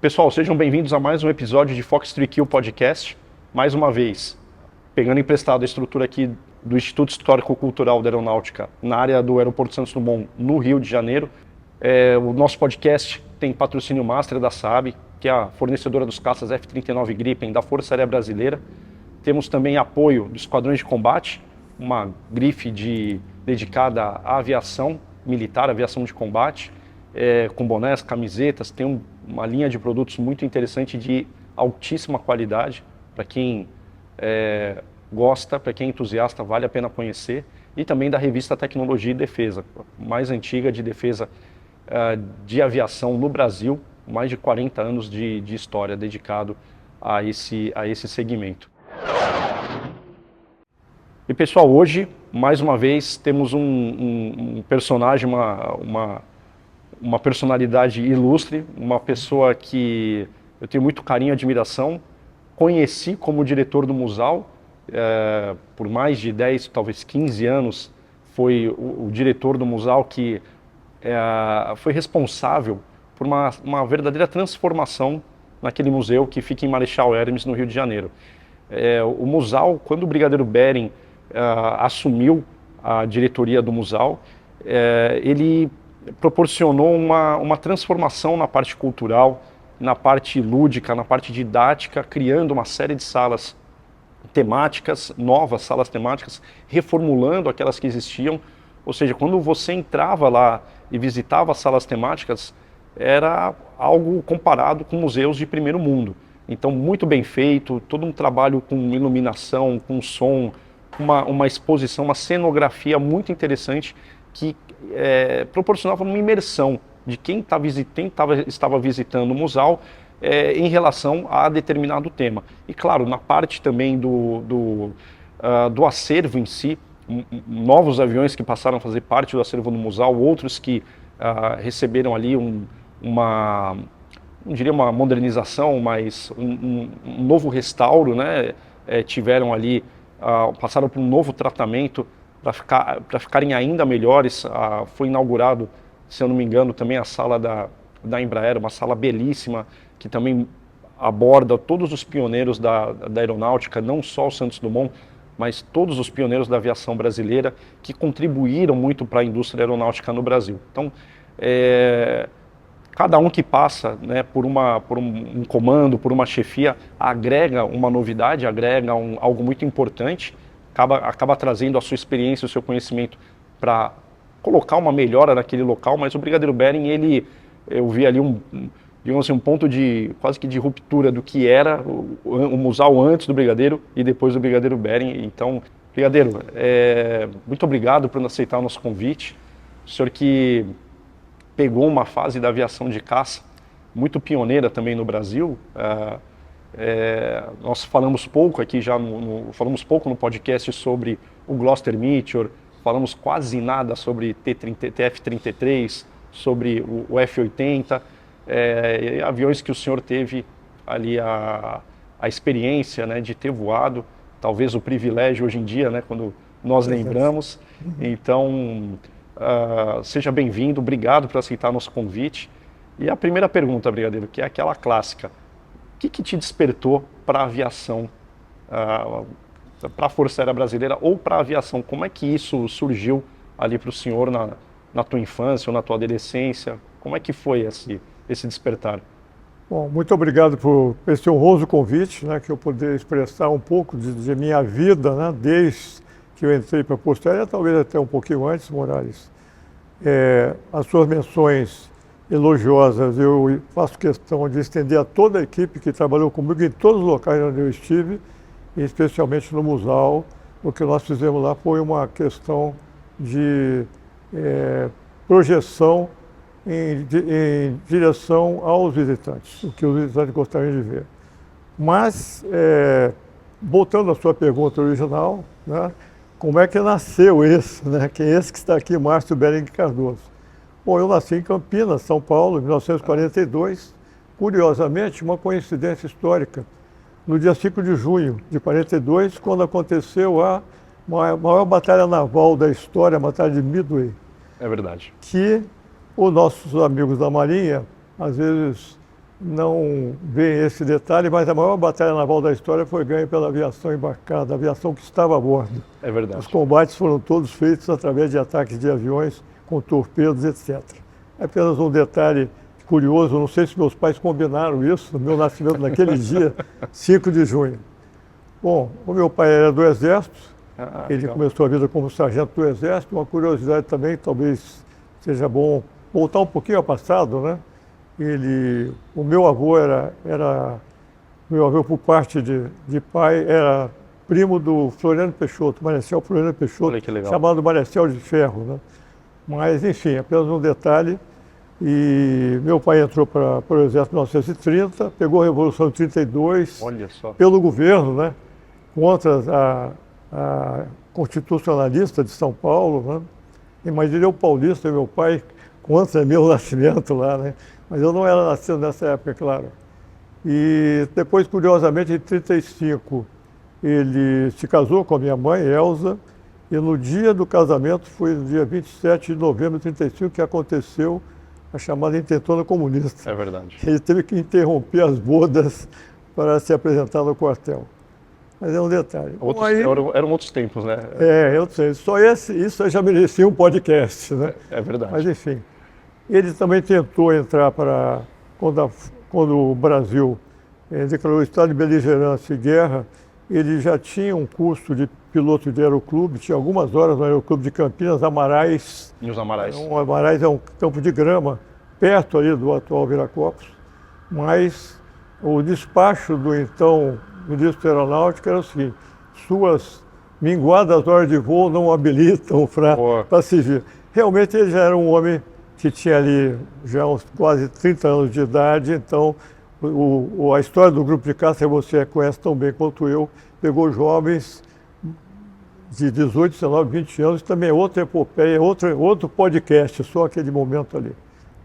Pessoal, sejam bem-vindos a mais um episódio de Fox 3Q Podcast. Mais uma vez, pegando emprestado a estrutura aqui do Instituto Histórico-Cultural da Aeronáutica, na área do Aeroporto Santos Dumont, no Rio de Janeiro. O nosso podcast tem patrocínio master da Saab, que é a fornecedora dos caças F-39 Gripen da Força Aérea Brasileira. Temos também apoio dos Esquadrões de Combate, uma grife dedicada à aviação militar, aviação de combate, com bonés, camisetas. Tem uma linha de produtos muito interessante de altíssima qualidade. Para quem gosta, para quem é entusiasta, vale a pena conhecer. E também da revista Tecnologia e Defesa, mais antiga de defesa de aviação no Brasil, mais de 40 anos de história dedicado a esse segmento. E pessoal, hoje, mais uma vez, temos um personagem, uma personalidade ilustre, uma pessoa que eu tenho muito carinho e admiração. Conheci como diretor do Musal, por mais de 10, talvez 15 anos, foi o diretor do Musal que foi responsável por uma verdadeira transformação naquele museu que fica em Marechal Hermes, no Rio de Janeiro. O Musal, quando o Brigadeiro Bering assumiu a diretoria do Musal, ele proporcionou uma transformação na parte cultural, na parte lúdica, na parte didática, criando uma série de salas temáticas, novas salas temáticas, reformulando aquelas que existiam. Ou seja, quando você entrava lá e visitava as salas temáticas, era algo comparado com museus de primeiro mundo. Então, muito bem feito, todo um trabalho com iluminação, com som, uma exposição, uma cenografia muito interessante que proporcionava uma imersão de quem estava visitando o Musal em relação a determinado tema. E claro, na parte também do acervo em si, novos aviões que passaram a fazer parte do acervo do Musal, outros que receberam ali não diria uma modernização, mas um novo restauro, né? Tiveram ali, passaram por um novo tratamento para ficarem ainda melhores. Foi inaugurado, se eu não me engano, também a sala da Embraer, uma sala belíssima, que também aborda todos os pioneiros da aeronáutica, não só o Santos Dumont, mas todos os pioneiros da aviação brasileira que contribuíram muito para a indústria aeronáutica no Brasil. Então, cada um que passa, né, por um comando, por uma chefia, agrega uma novidade, agrega algo muito importante, acaba trazendo a sua experiência, o seu conhecimento para colocar uma melhora naquele local. Mas o Brigadeiro Bering, eu vi ali digamos assim, um ponto quase que de ruptura do que era o Musal antes do Brigadeiro e depois do Brigadeiro Bering. Então, Brigadeiro, muito obrigado por aceitar o nosso convite. O senhor que pegou uma fase da aviação de caça muito pioneira também no Brasil. Nós falamos pouco aqui falamos pouco no podcast sobre o Gloster Meteor, falamos quase nada sobre TF-33, sobre o F-80, aviões que o senhor teve ali a experiência, né, de ter voado, talvez o privilégio hoje em dia, né, quando nós lembramos. Então, seja bem-vindo, obrigado por aceitar nosso convite. E a primeira pergunta, Brigadeiro, que é aquela clássica: o que te despertou para a aviação, para a Força Aérea Brasileira ou para a aviação? Como é que isso surgiu ali para o senhor na tua infância ou na tua adolescência? Como é que foi esse despertar? Bom, muito obrigado por esse honroso convite, né, que eu poder expressar um pouco de minha vida, né, desde que eu entrei para a Força Aérea, talvez até um pouquinho antes, Morales. As suas menções elogiosas eu faço questão de estender a toda a equipe que trabalhou comigo em todos os locais onde eu estive, e especialmente no Musal. O que nós fizemos lá foi uma questão de projeção em direção aos visitantes, o que os visitantes gostariam de ver. Mas, voltando à sua pergunta original, né, como é que nasceu esse, né, que é esse que está aqui, Márcio Bering Cardoso? Bom, eu nasci em Campinas, São Paulo, em 1942. Curiosamente, uma coincidência histórica, no dia 5 de junho de 42, quando aconteceu a maior batalha naval da história, a Batalha de Midway. É verdade. Que os nossos amigos da Marinha, às vezes, não veem esse detalhe, mas a maior batalha naval da história foi ganha pela aviação embarcada, a aviação que estava a bordo. É verdade. Os combates foram todos feitos através de ataques de aviões com torpedos, etc. É apenas um detalhe curioso, não sei se meus pais combinaram isso, no meu nascimento naquele dia, 5 de junho. Bom, o meu pai era do Exército, ele legal. começou a vida como sargento do Exército. Uma curiosidade também, talvez seja bom voltar um pouquinho ao passado, né? O meu avô meu avô por parte de pai era primo do Floriano Peixoto, Marechal Floriano Peixoto, Olha que legal. chamado Marechal de Ferro, né? Mas, enfim, apenas um detalhe. E meu pai entrou para o Exército em 1930, pegou a Revolução de 32, Olha só. pelo governo, né? Contra a constitucionalista de São Paulo, né? Mas ele é o paulista, meu pai, contra meu nascimento lá, né? Mas eu não era nascido nessa época, claro. E depois, curiosamente, em 35, ele se casou com a minha mãe, Elza, e no dia do casamento, foi no dia 27 de novembro de 35, que aconteceu a chamada intentona comunista. É verdade. Ele teve que interromper as bodas para se apresentar no quartel. Mas é um detalhe. Eram outros tempos, né? Eu sei. Isso já merecia um podcast, né? É verdade. Mas, enfim. Ele também tentou entrar quando o Brasil declarou estado de beligerância e guerra, ele já tinha um curso de piloto de aeroclube, tinha algumas horas no aeroclube de Campinas, Amarais. E os Amarais? Amarais é um campo de grama, perto ali do atual Viracopos, mas o despacho do então ministro da Aeronáutica era o seguinte: suas minguadas horas de voo não habilitam para se vir. Realmente ele já era um homem que tinha ali já uns quase 30 anos de idade, então a história do grupo de caça, você conhece tão bem quanto eu, pegou jovens de 18, 19, 20 anos, também é outra epopeia, outro podcast, só aquele momento ali.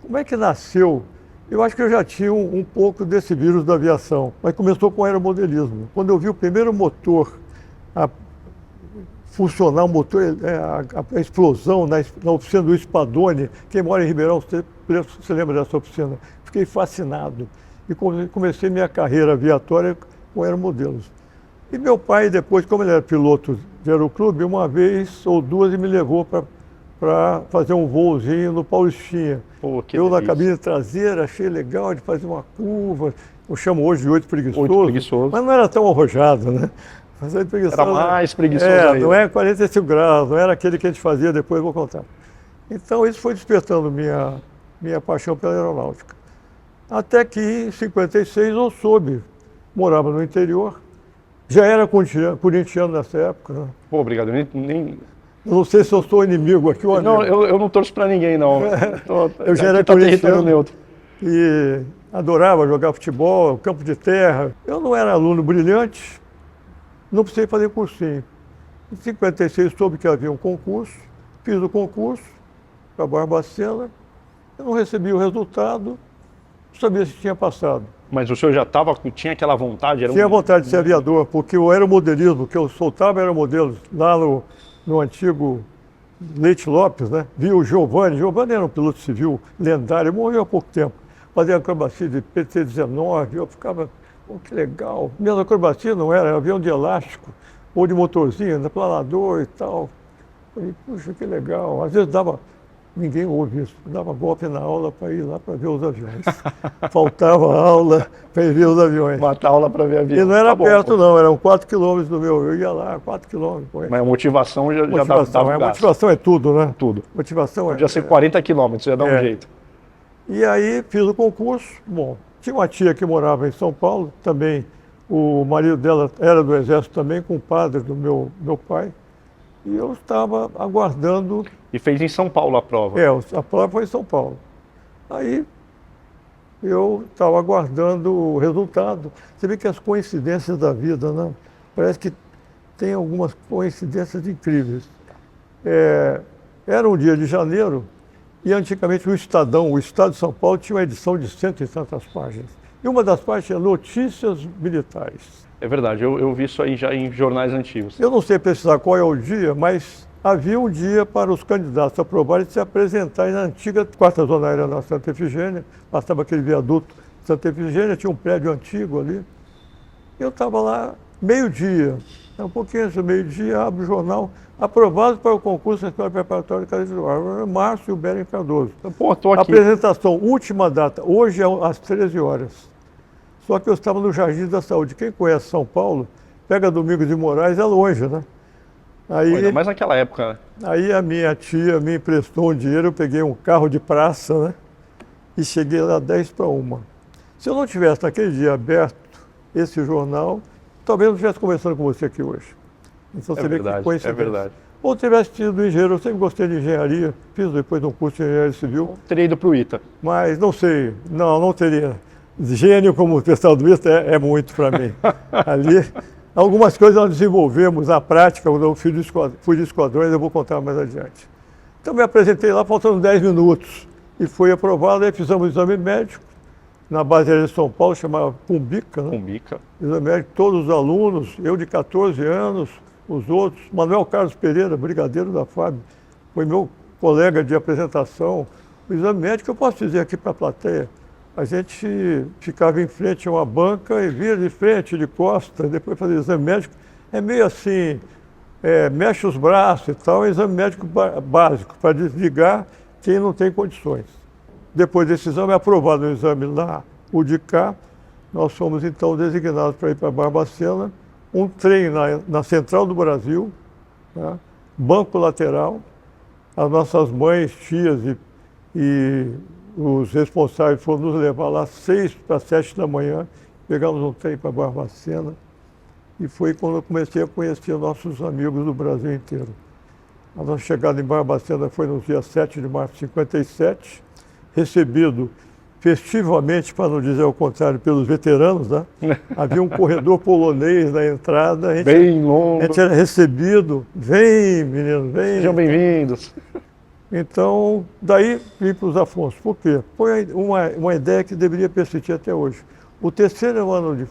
Como é que nasceu? Eu acho que eu já tinha um pouco desse vírus da aviação, mas começou com o aeromodelismo. Quando eu vi o primeiro motor funcionar, a explosão na oficina do Spadoni, quem mora em Ribeirão, você lembra dessa oficina? Fiquei fascinado e comecei minha carreira aviatória com aeromodelos. E meu pai, depois, como ele era piloto de aeroclube, uma vez ou duas ele me levou para fazer um voozinho no Paulistinha. Eu na cabine traseira, achei legal de fazer uma curva, eu chamo hoje de 8 preguiçoso, mas não era tão arrojado, né? Era mais preguiçoso ainda. Não é 45 graus, não era aquele que a gente fazia, depois eu vou contar. Então isso foi despertando minha paixão pela aeronáutica. Até que em 56 eu soube, morava no interior, já era corintiano nessa época. Né? Pô, obrigado. Eu não sei se eu sou inimigo aqui ou amigo. Não, eu não torço para ninguém, não. Eu já era corintiano neutro. E adorava jogar futebol, campo de terra. Eu não era aluno brilhante, não precisei fazer cursinho. Em 56 soube que havia um concurso, fiz o concurso para Barbacena, eu não recebi o resultado, não sabia se tinha passado. Mas o senhor já tinha aquela vontade? Tinha vontade de ser aviador, porque o aeromodelismo, que eu soltava aeromodelos lá no antigo Leite Lopes, né? Vi o Giovanni era um piloto civil lendário, morreu há pouco tempo. Fazia acrobacia de PT-19, eu ficava, que legal. Minhas acrobacias não era avião de elástico, ou de motorzinho, de planador e tal. Falei, puxa, que legal. Às vezes ninguém ouve isso, dava golpe na aula para ir lá para ver os aviões. Faltava aula para ir ver os aviões. Matar aula para ver aviões. E não era perto não, eram 4 quilômetros do meu, eu ia lá, 4 quilômetros. Mas a motivação já dava A motivação é tudo, né? Tudo. Motivação podia ser 40 quilômetros, ia dar um jeito. E aí fiz o concurso, bom, tinha uma tia que morava em São Paulo, também o marido dela era do Exército também, compadre do meu pai. E eu estava aguardando... E fez em São Paulo a prova? A prova foi em São Paulo. Aí eu estava aguardando o resultado. Você vê que as coincidências da vida, né? Parece que tem algumas coincidências incríveis. Era um dia de janeiro e antigamente o Estadão, o Estado de São Paulo, tinha uma edição de 100 e tantas páginas. E uma das páginas tinha notícias militares. É verdade, eu vi isso aí já em jornais antigos. Eu não sei precisar qual é o dia, mas havia um dia para os candidatos aprovarem se apresentarem na antiga 4ª Zona Aérea da Santa Efigênia, passava aquele viaduto Santa Efigênia, tinha um prédio antigo ali. Eu estava lá, meio-dia, um pouquinho antes do meio-dia, abro o jornal, aprovado para o concurso nacional preparatório de Carlos Márcio Beren Cardoso. Pô, tô aqui. Apresentação, última data, hoje é às 13 horas. Só que eu estava no Jardim da Saúde. Quem conhece São Paulo, pega Domingos de Moraes, é longe, né? Ainda mais naquela época, né? Aí a minha tia me emprestou um dinheiro, eu peguei um carro de praça, né? E cheguei lá 10 para 1. Se eu não tivesse naquele dia aberto esse jornal, talvez eu não estivesse conversando com você aqui hoje. Então você vê que coincidência. É verdade. Ou tivesse tido engenheiro, eu sempre gostei de engenharia, fiz depois de um curso de engenharia civil. Teria ido para o ITA. Mas não sei, não teria. Gênio como o pessoal do ITA é muito para mim. Ali, algumas coisas nós desenvolvemos na prática, quando eu fui de esquadrões, eu vou contar mais adiante. Então me apresentei lá, faltando 10 minutos, e foi aprovado, aí fizemos o exame médico, na base aérea de São Paulo, chamava Cumbica, né? Cumbica. Exame médico, todos os alunos, eu de 14 anos, os outros, Manuel Carlos Pereira, brigadeiro da FAB, foi meu colega de apresentação. O exame médico, eu posso dizer aqui para a plateia, a gente ficava em frente a uma banca e via de frente, de costas, depois fazia exame médico. É meio assim, mexe os braços e tal, é exame médico básico, para desligar quem não tem condições. Depois desse exame, aprovado o exame lá, o de cá, nós fomos então designados para ir para Barbacena, um trem na Central do Brasil, né? Banco lateral, as nossas mães, tias e os responsáveis foram nos levar lá 6 para 7 da manhã, pegamos um trem para Barbacena e foi quando eu comecei a conhecer nossos amigos do Brasil inteiro. A nossa chegada em Barbacena foi no dia 7 de março de 57, recebido festivamente, para não dizer o contrário, pelos veteranos, né? Havia um corredor polonês na entrada. Bem longo. A gente era recebido, vem menino, vem. Sejam bem-vindos. Então, daí vim para os Afonso. Por quê? Foi uma ideia que deveria persistir até hoje. O terceiro ano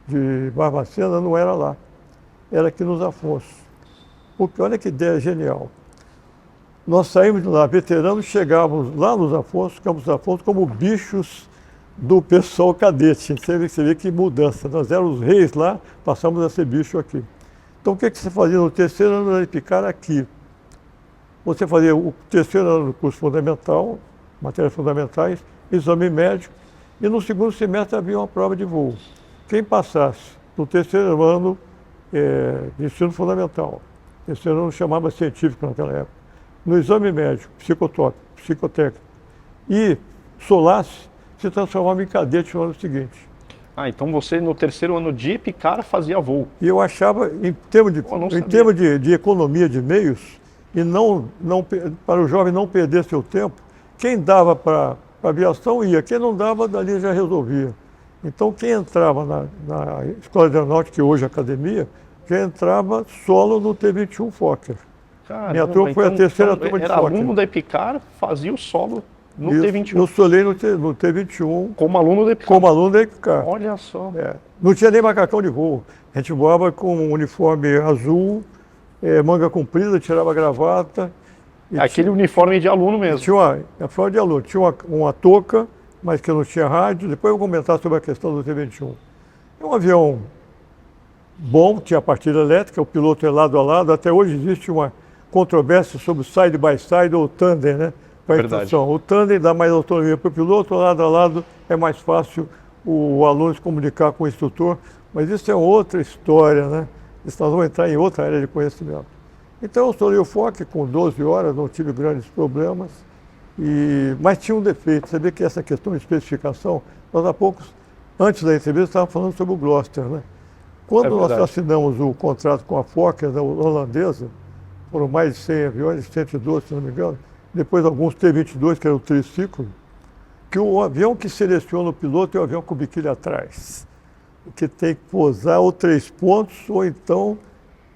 de Barbacena não era lá, era aqui nos Afonso. Porque olha que ideia genial. Nós saímos de lá, veteranos, chegávamos lá nos Afonso, Campos Afonso, como bichos do pessoal cadete. Você vê que mudança. Nós éramos reis lá, passamos a ser bicho aqui. Então, o que você fazia no terceiro ano de picar aqui? Você fazia o terceiro ano do curso fundamental, matérias fundamentais, exame médico, e no segundo semestre havia uma prova de voo. Quem passasse no terceiro ano de ensino fundamental, terceiro ano chamava científico naquela época, no exame médico, psicotópico, psicotécnico, e solasse, se transformava em cadete no ano seguinte. Ah, então você no terceiro ano de picar fazia voo. E eu achava, em termos de economia de meios, e para o jovem não perder seu tempo, quem dava para a aviação ia, quem não dava, dali já resolvia. Então, quem entrava na Escola de Aeronáutica, que hoje é academia, já entrava solo no T-21 Fokker. Caramba, minha turma foi a terceira turma de Fokker. Era aluno da Epicar, fazia o solo no T-21. Eu solei no T-21. Como aluno da Epicar. Como aluno da Epicar. Olha só. Não tinha nem macacão de voo. A gente voava com um uniforme azul, manga comprida, tirava a gravata. Aquele uniforme de aluno mesmo. Tinha uniforme de aluno. Tinha uma touca, mas que não tinha rádio. Depois eu vou comentar sobre a questão do T-21. É um avião bom, tinha partilha elétrica, o piloto é lado a lado. Até hoje existe uma controvérsia sobre o side by side ou tandem, né? Verdade. O tandem dá mais autonomia para o piloto, lado a lado é mais fácil o aluno se comunicar com o instrutor. Mas isso é outra história, né? Isso nós vamos entrar em outra área de conhecimento. Então eu solei o Fokker com 12 horas, não tive grandes problemas, mas tinha um defeito. Você vê que essa questão de especificação, nós há poucos, antes da entrevista, estávamos falando sobre o Gloster, né? Quando nós assinamos o contrato com a Fokker, da holandesa, foram mais de 100 aviões, 112, se não me engano, depois alguns T-22, que era o triciclo, que o avião que seleciona o piloto é o avião com biquíni atrás, que tem que pousar ou 3 pontos, ou então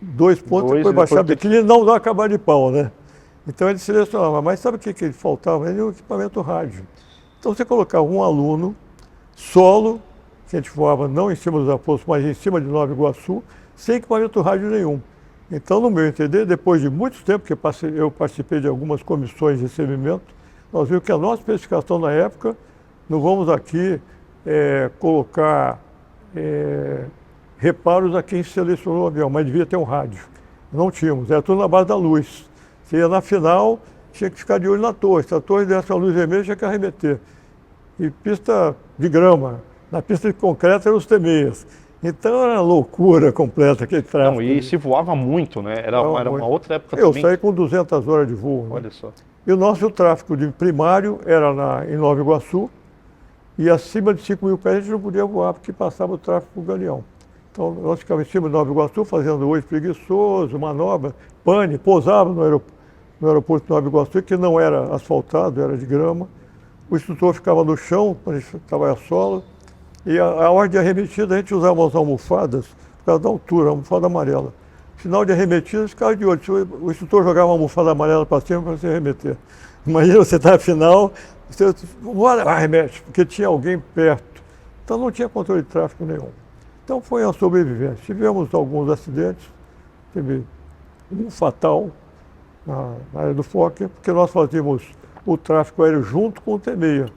2 pontos, depois baixar a biquíni e não dá acabar de pau, né? Então ele selecionava, mas sabe o que ele faltava? Ele tinha um equipamento rádio. Então você colocava um aluno solo, que a gente voava não em cima dos Afonso, mas em cima de Nova Iguaçu, sem equipamento rádio nenhum. Então, no meu entender, depois de muito tempo que eu participei de algumas comissões de recebimento, nós vimos que a nossa especificação na época não vamos aqui colocar reparos a quem selecionou o avião, mas devia ter um rádio. Não tínhamos, era tudo na base da luz. Você ia na final, tinha que ficar de olho na torre. Se a torre desse a luz vermelha, tinha que arremeter. E pista de grama, na pista de concreto eram os T-6. Então era loucura completa aquele tráfego. Não, e se voava muito, né? Era uma outra época Eu também. saí com 200 horas de voo. Olha Né? só. E o nosso tráfego de primário era em Nova Iguaçu, e acima de 5 mil pés a gente não podia voar, porque passava o tráfego por Galeão. Então nós ficávamos em cima de Nova Iguaçu, fazendo oi preguiçoso, manobra, pane, pousava no aeroporto de Nova Iguaçu, que não era asfaltado, era de grama. O instrutor ficava no chão, quando a gente estava a solo, e a hora de arremetida a gente usava as almofadas, por causa da altura, almofada amarela. Sinal de arremetida, ficava de olho. O instrutor jogava uma almofada amarela para cima para você arremeter. Imagina você estar na final, você arremete, porque tinha alguém perto. Então não tinha controle de tráfego nenhum. Então foi uma sobrevivência. Tivemos alguns acidentes, teve um fatal na área do Fokker, porque nós fazíamos o tráfego aéreo junto com o T-6,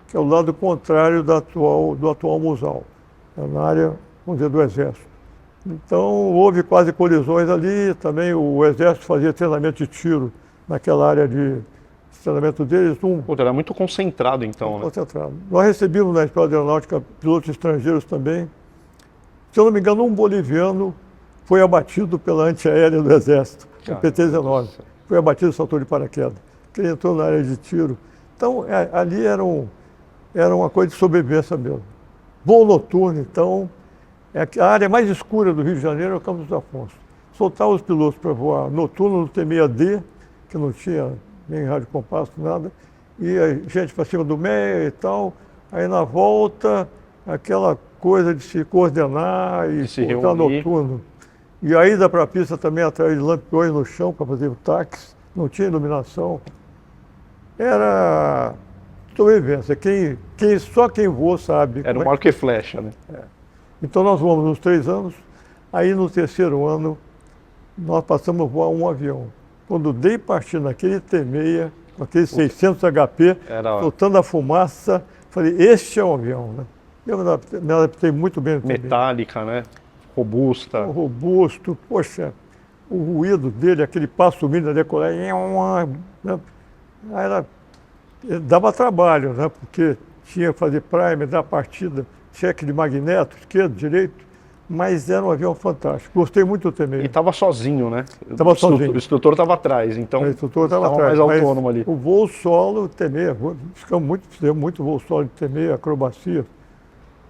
que é o lado contrário do atual Musal, na área, vamos dizer, do Exército. Então houve quase colisões ali, também o Exército fazia treinamento de tiro naquela área de treinamento deles. Era muito concentrado então, né? Concentrado. Nós recebíamos na Escola de Aeronáutica pilotos estrangeiros também. Se eu não me engano, um boliviano foi abatido pela antiaérea do Exército, o PT-19. Foi abatido, saltou de paraquedas. Ele entrou na área de tiro. Então, ali era uma coisa de sobrevivência mesmo. Voo noturno, então, a área mais escura do Rio de Janeiro é o Campos dos Afonso. Soltava os pilotos para voar noturno no T-6D, que não tinha nem rádio compasso, nada, e a gente para cima do meia e tal. Aí na volta, aquela coisa de se coordenar e se voltar noturno. E a ida para a pista também atrás de lampiões no chão para fazer o táxi, não tinha iluminação. Era sobrevivência. Só quem voa sabe. Era um arco e flecha, né? Então nós voamos nos 3 anos, aí no 3º ano nós passamos a voar um avião. Quando dei partida naquele T-6, com aqueles 600 HP, soltando a fumaça, falei, este é um avião, né? Eu me adaptei muito bem no T-6. Metálica, né? Robusta. Robusto, poxa, o ruído dele, aquele passo mínimo da decolagem, né? Dava trabalho, né? Porque tinha que fazer primer, dar partida, cheque de magneto, esquerdo, direito, mas era um avião fantástico. Gostei muito do T-6. E estava sozinho, né? Estava sozinho. O instrutor estava atrás, então o instrutor estava atrás, mais autônomo ali. O voo solo, o T-6, fizemos muito voo solo de T-6, acrobacia.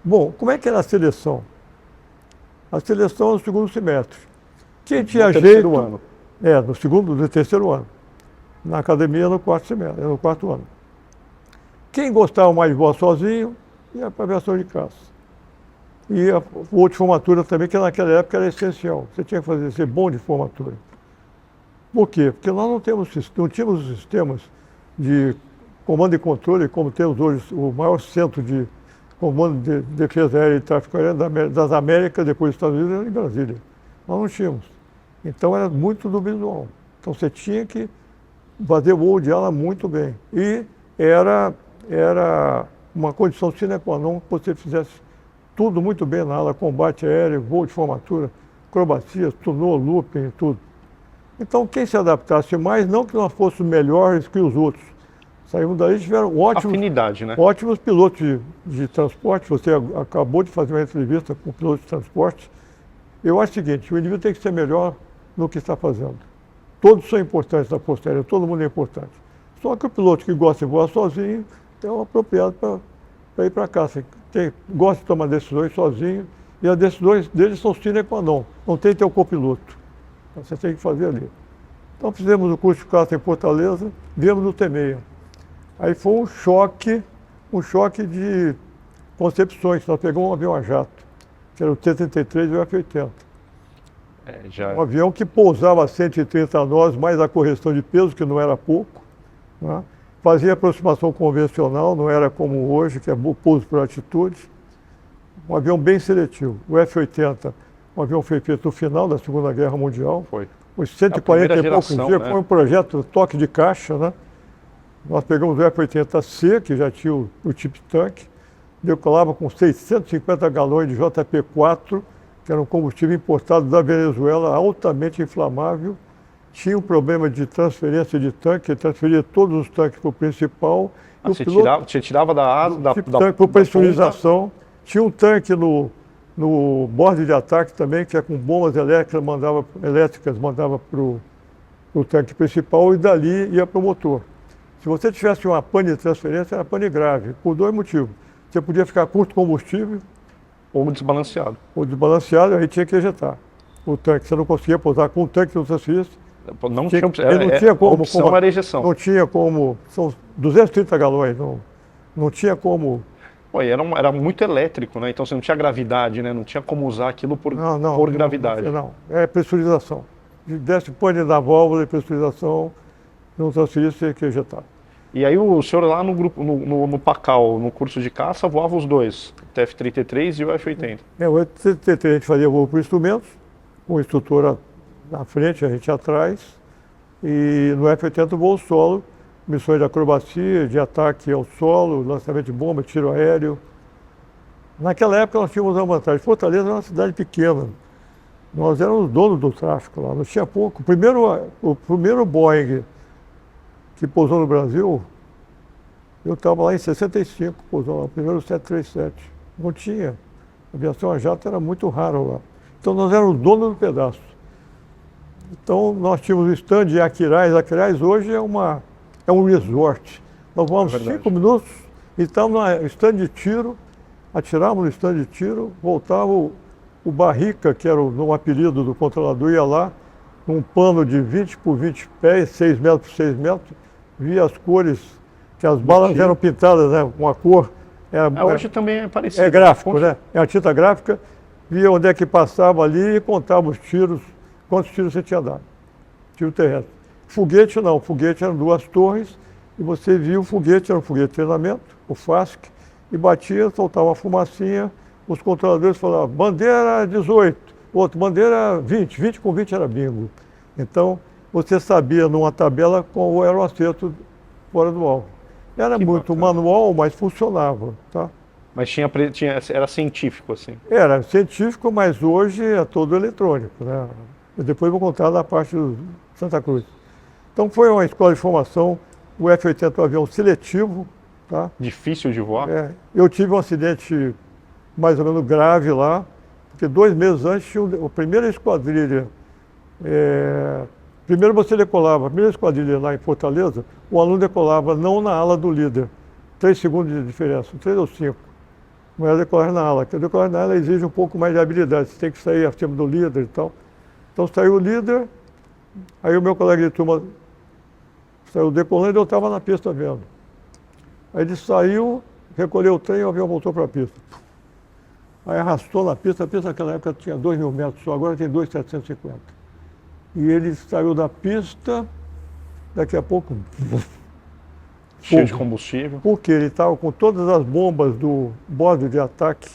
Bom, como é que era a seleção? A seleção no 2º semestre. Quem tinha jeito... No 3º ano. No 3º ano. Na academia no 4º semestre, no 4º ano. Quem gostava mais de voar sozinho, ia para a aviação de caça. E a voo de formatura também, que naquela época era essencial. Você tinha que ser bom de formatura. Por quê? Porque nós não tínhamos sistemas de comando e controle, como temos hoje o maior centro de comando de defesa aérea e tráfego aéreo das Américas, depois dos Estados Unidos, era em Brasília. Nós não tínhamos. Então era muito do visual. Então você tinha que fazer o voo de ala muito bem. E era uma condição sine qua non que você fizesse tudo muito bem na ala, combate aéreo, voo de formatura, acrobacia, tunô, looping, tudo. Então quem se adaptasse mais, não que nós fôssemos melhores que os outros. Saímos daí e tiveram afinidade, né? Ótimos pilotos de transporte. Você acabou de fazer uma entrevista com pilotos de transporte. Eu acho o seguinte, o indivíduo tem que ser melhor no que está fazendo. Todos são importantes na Força Aérea, todo mundo é importante. Só que o piloto que gosta de voar sozinho é o apropriado para ir para cá. Quem gosta de tomar decisões sozinho, e as decisões deles são sine qua non. Não tem teu copiloto. Você tem que fazer ali. Então fizemos o curso de caça em Fortaleza, viemos no T-6. Aí foi um choque de concepções. Nós pegamos um avião a jato, que era o T-33 e o F-80. Um avião que pousava a 130 nós, mais a correção de peso, que não era pouco, né? Fazia aproximação convencional, não era como hoje, que é pouso por altitude. Um avião bem seletivo. O F-80, um avião foi feito no final da Segunda Guerra Mundial. Foi. Os 140 e poucos dias, né? Foi um projeto toque de caixa, né? Nós pegamos o F-80C, que já tinha o tipo tanque, decolava com 650 galões de JP4, que era um combustível importado da Venezuela, altamente inflamável. Tinha um problema de transferência de tanque, transferia todos os tanques para o principal. Ah, você tirava da asa, da tanque para pressurização. Tinha um tanque no borde de ataque também, que é com bombas elétricas, mandava para o tanque principal e dali ia para o motor. Se você tivesse uma pane de transferência, era pane grave, por dois motivos. Você podia ficar curto combustível. Ou desbalanceado. Ou desbalanceado, aí tinha que ejetar o tanque. Você não conseguia pousar com o tanque no transferência. Não tinha como. A opção era ejeção. Não tinha como. São 230 galões, não tinha como. Pô, era muito elétrico, né? Então você não tinha gravidade, né? Não tinha como usar aquilo por gravidade. Não, é pressurização. Desce pane da válvula e pressurização, não transferia, você tinha que ejetar. E aí o senhor lá no grupo, no PACAL, no curso de caça, voava os dois, o TF-33 e o F-80. O F-33 a gente fazia voo por instrumentos, com o instrutor na frente, a gente atrás, e no F-80 voo solo, missões de acrobacia, de ataque ao solo, lançamento de bomba, tiro aéreo. Naquela época nós tínhamos uma vantagem. Fortaleza era uma cidade pequena. Nós éramos donos do tráfico lá, não tinha pouco. O primeiro Boeing que pousou no Brasil, eu estava lá em 65, pousou lá, o primeiro 737. Não tinha. A aviação a jato era muito rara lá. Então nós éramos donos do pedaço. Então nós tínhamos o stand de Aquiraz. Aquiraz hoje é um resort. Nós voamos 5 minutos e estávamos no stand de tiro, atirávamos no stand de tiro, voltava o Barrica, que era um apelido do controlador, ia lá, num pano de 20 por 20 pés, 6 metros por 6 metros, via as cores, que as balas eram pintadas, né, com a cor. Hoje também é parecido. É gráfico, né? É a tinta gráfica, via onde é que passava ali e contava os tiros, quantos tiros você tinha dado. Tiro terrestre. Foguete não, foguete eram 2 torres, e você via o foguete, era um foguete de treinamento, o FASC, e batia, soltava uma fumacinha, os controladores falavam, bandeira 18, outro, bandeira 20, 20 com 20 era bingo. Então, você sabia numa tabela qual era o acerto fora do alvo. Era muito manual, mas funcionava, tá? Mas era científico, assim? Era científico, mas hoje é todo eletrônico, né? Eu depois vou contar da parte do Santa Cruz. Então foi uma escola de formação, o F-80 é um avião seletivo, tá? Difícil de voar? Eu tive um acidente mais ou menos grave lá, porque 2 meses antes tinha a primeira esquadrilha. Primeiro você decolava, a primeira esquadrilha lá em Fortaleza, o aluno decolava não na ala do líder. 3 segundos de diferença, 3 ou 5. Não era decolar na ala, porque decolar na ala exige um pouco mais de habilidade, você tem que sair acima do líder e tal. Então saiu o líder, aí o meu colega de turma saiu decolando e eu estava na pista vendo. Aí ele saiu, recolheu o trem e o avião voltou para a pista. Aí arrastou na pista, a pista naquela época tinha 2.000 metros só, agora tem 2.750. E ele saiu da pista, daqui a pouco... Cheio de combustível. Porque ele estava com todas as bombas do bode de ataque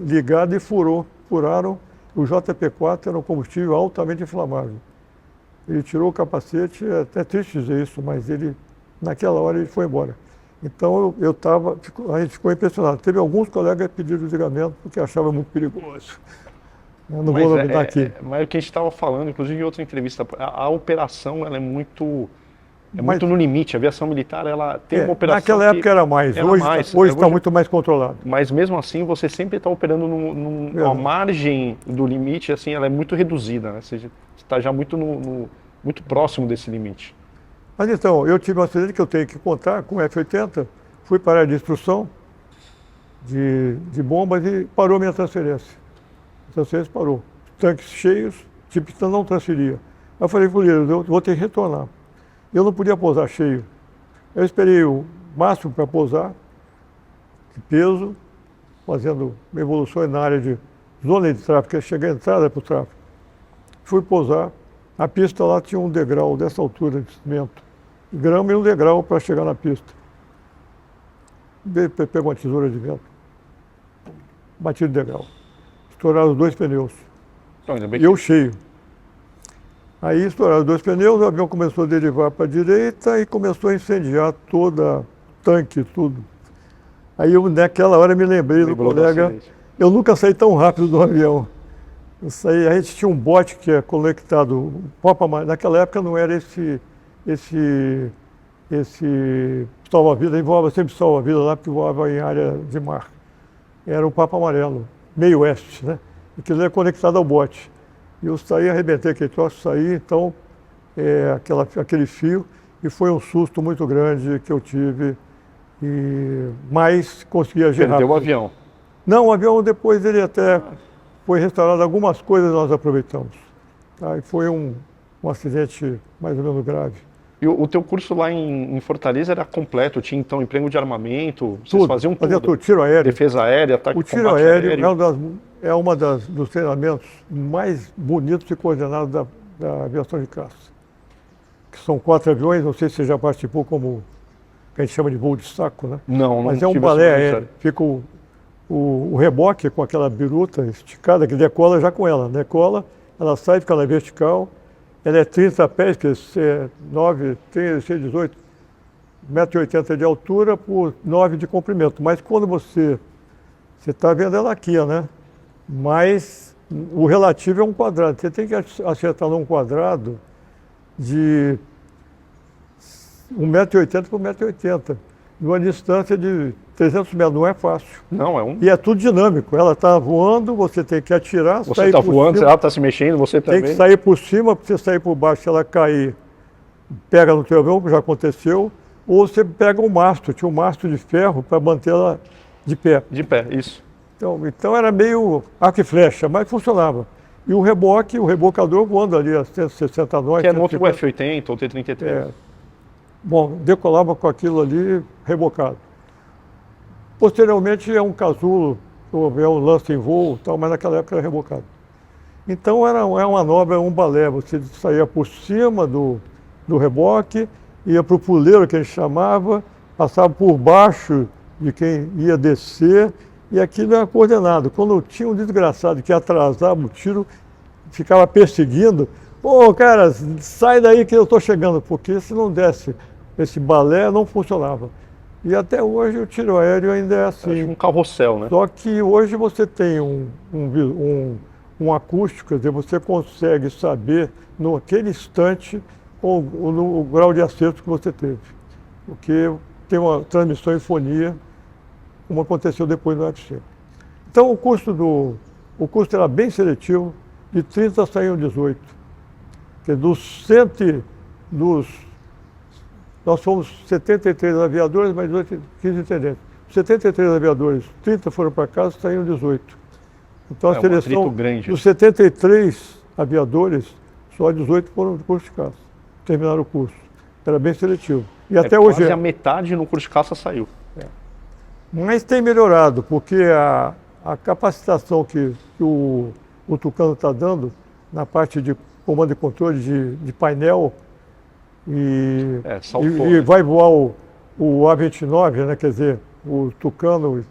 ligado e furaram. O JP4 era um combustível altamente inflamável. Ele tirou o capacete, é até triste dizer isso, mas naquela hora ele foi embora. Então a gente ficou impressionado. Teve alguns colegas que pediram desligamento porque achavam muito perigoso. Eu não vou lembrar aqui. Mas o que a gente estava falando, inclusive em outra entrevista, a operação ela é muito no limite. A aviação militar ela tem uma operação. Naquela época era mais, hoje está muito mais controlado. Mas mesmo assim você sempre está operando numa margem do limite, assim, ela é muito reduzida, né? Você está já muito muito próximo desse limite. Mas então, eu tive um acidente que eu tenho que contar com o F-80, fui para a área de instrução de bombas e parou minha transferência. A transferência parou. Tanques cheios, tipo, não transferia. Aí eu falei para o líder, eu vou ter que retornar. Eu não podia pousar cheio. Eu esperei o máximo para pousar, de peso, fazendo evoluções na área de zona de tráfego, que chega a entrada para o tráfego. Fui pousar, a pista lá tinha um degrau dessa altura de cimento, grama e um degrau para chegar na pista. Pegou uma tesoura de vento, bati no degrau, estouraram os 2 pneus. Então, E eu cheio. Aí estouraram 2 pneus, o avião começou a derivar para a direita e começou a incendiar toda o tanque, tudo. Aí eu, naquela hora, me lembrei do Lembrou do colega. acidente. Eu nunca saí tão rápido do avião. Eu saí, a gente tinha um bote que é conectado, naquela época não era esse salva-vida, voava sempre salva-vida lá, porque voava em área de mar. Era um Papa Amarelo, meio oeste, né? E aquilo era conectado ao bote. E eu saí, arrebentei aquele troço, saí, então, aquele fio, e foi um susto muito grande que eu tive, mas consegui agir rápido. Perdeu o avião. Não, o avião depois ele até foi restaurado, algumas coisas nós aproveitamos. Tá? E foi um acidente mais ou menos grave. E o teu curso lá em Fortaleza era completo? Tinha então emprego de armamento? Vocês Tudo, faziam fazia tudo? tudo, tiro aéreo. Defesa aérea, ataque O tiro combate aéreo aéreo. é uma dos treinamentos mais bonitos e coordenados da aviação de caça. Que são 4 aviões, não sei se você já participou como, que a gente chama de voo de saco, né? Não, Mas é um tive balé essa aéreo. Fica o reboque com aquela biruta esticada, que decola já com ela. Decola, ela sai, fica na vertical. Ela é 30 pés, que é 9, tem 18, 1,80 m de altura por 9 de comprimento. Mas quando você está vendo ela aqui, né? Mas o relativo é um quadrado. Você tem que acertar num quadrado de 1,80 m por 1,80 m, numa distância de 300 metros. Não é fácil. Não, é um... E é tudo dinâmico. Ela está voando, você tem que atirar, Você sair está por voando, cima. ela está se mexendo, você Tem também. que sair por cima, para você sair por baixo, se ela cair, pega no teu avião, que já aconteceu, ou você pega um mastro, tinha um mastro de ferro para mantê-la de pé. De pé, isso. Então era meio arco e flecha, mas funcionava. E o reboque, o rebocador voando ali a 160 nós. Que é no outro 150. F-80 ou T-33. Bom, decolava com aquilo ali rebocado. Posteriormente é um casulo, o avião lança em voo, tal, mas naquela época era rebocado. Então era uma manobra, um balé. Você saía por cima do reboque, ia para o puleiro, que a gente chamava, passava por baixo de quem ia descer, e aquilo era coordenado. Quando tinha um desgraçado que atrasava o tiro, ficava perseguindo, pô, cara, sai daí que eu estou chegando, porque se não desse esse balé, não funcionava. E até hoje o tiro aéreo ainda é assim. Um carrossel, né? Só que hoje você tem um acústico, quer dizer, você consegue saber, naquele instante, o grau de acerto que você teve. Porque tem uma transmissão em fonia, como aconteceu depois no UFC. Então o custo era bem seletivo, de 30 saíam 18. Porque nós fomos 73 aviadores, mais 15 intendentes. 73 aviadores, 30 foram para casa, saíram 18. Então a seleção grande. dos 73 aviadores, só 18 foram do curso de caça. Terminaram o curso. Era bem seletivo. E até hoje quase a metade no curso de caça saiu. Mas tem melhorado, porque a capacitação que o Tucano está dando na parte de comando e controle de painel e vai voar o A-29, né? Quer dizer, o Tucano,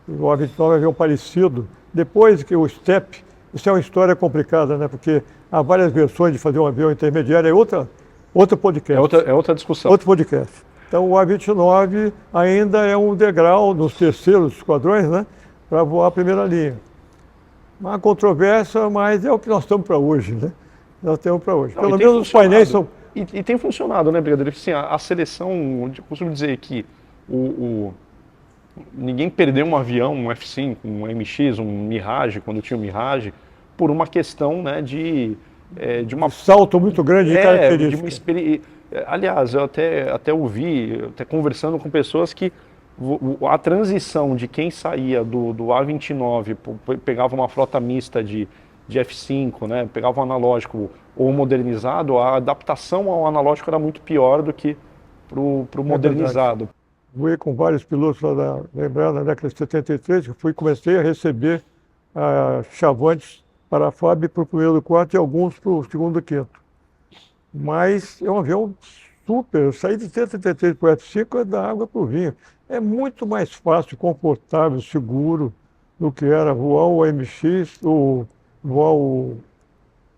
o A-29 é um avião parecido. Depois que o STEP, isso é uma história complicada, né? Porque há várias versões de fazer um avião intermediário, é outro podcast. É outra discussão. Outro podcast. Então o A-29 ainda é um degrau nos terceiros esquadrões, né? Para voar a primeira linha. Uma controvérsia, mas é o que nós estamos para hoje, né? Nós temos para hoje. Pelo menos os painéis são... E tem funcionado, né, Brigadeiro? Assim, a seleção, eu costumo dizer que ninguém perdeu um avião, um F-5, um MX, um Mirage, quando tinha o Mirage, por uma questão, né, de uma... salto muito grande de características. Aliás, eu até ouvi, até conversando com pessoas que a transição de quem saía do A-29, pegava uma frota mista de F-5, né, pegava um analógico ou modernizado, a adaptação ao analógico era muito pior do que para o modernizado. Voei com vários pilotos lá, lembrando, na década de 73, que comecei a receber chavantes para a FAB para o primeiro do quarto e alguns para o segundo do quinto. Mas é um avião super, eu saí de 133 para o F5 é da água para o vinho. É muito mais fácil, confortável, seguro do que era voar o MX, voar o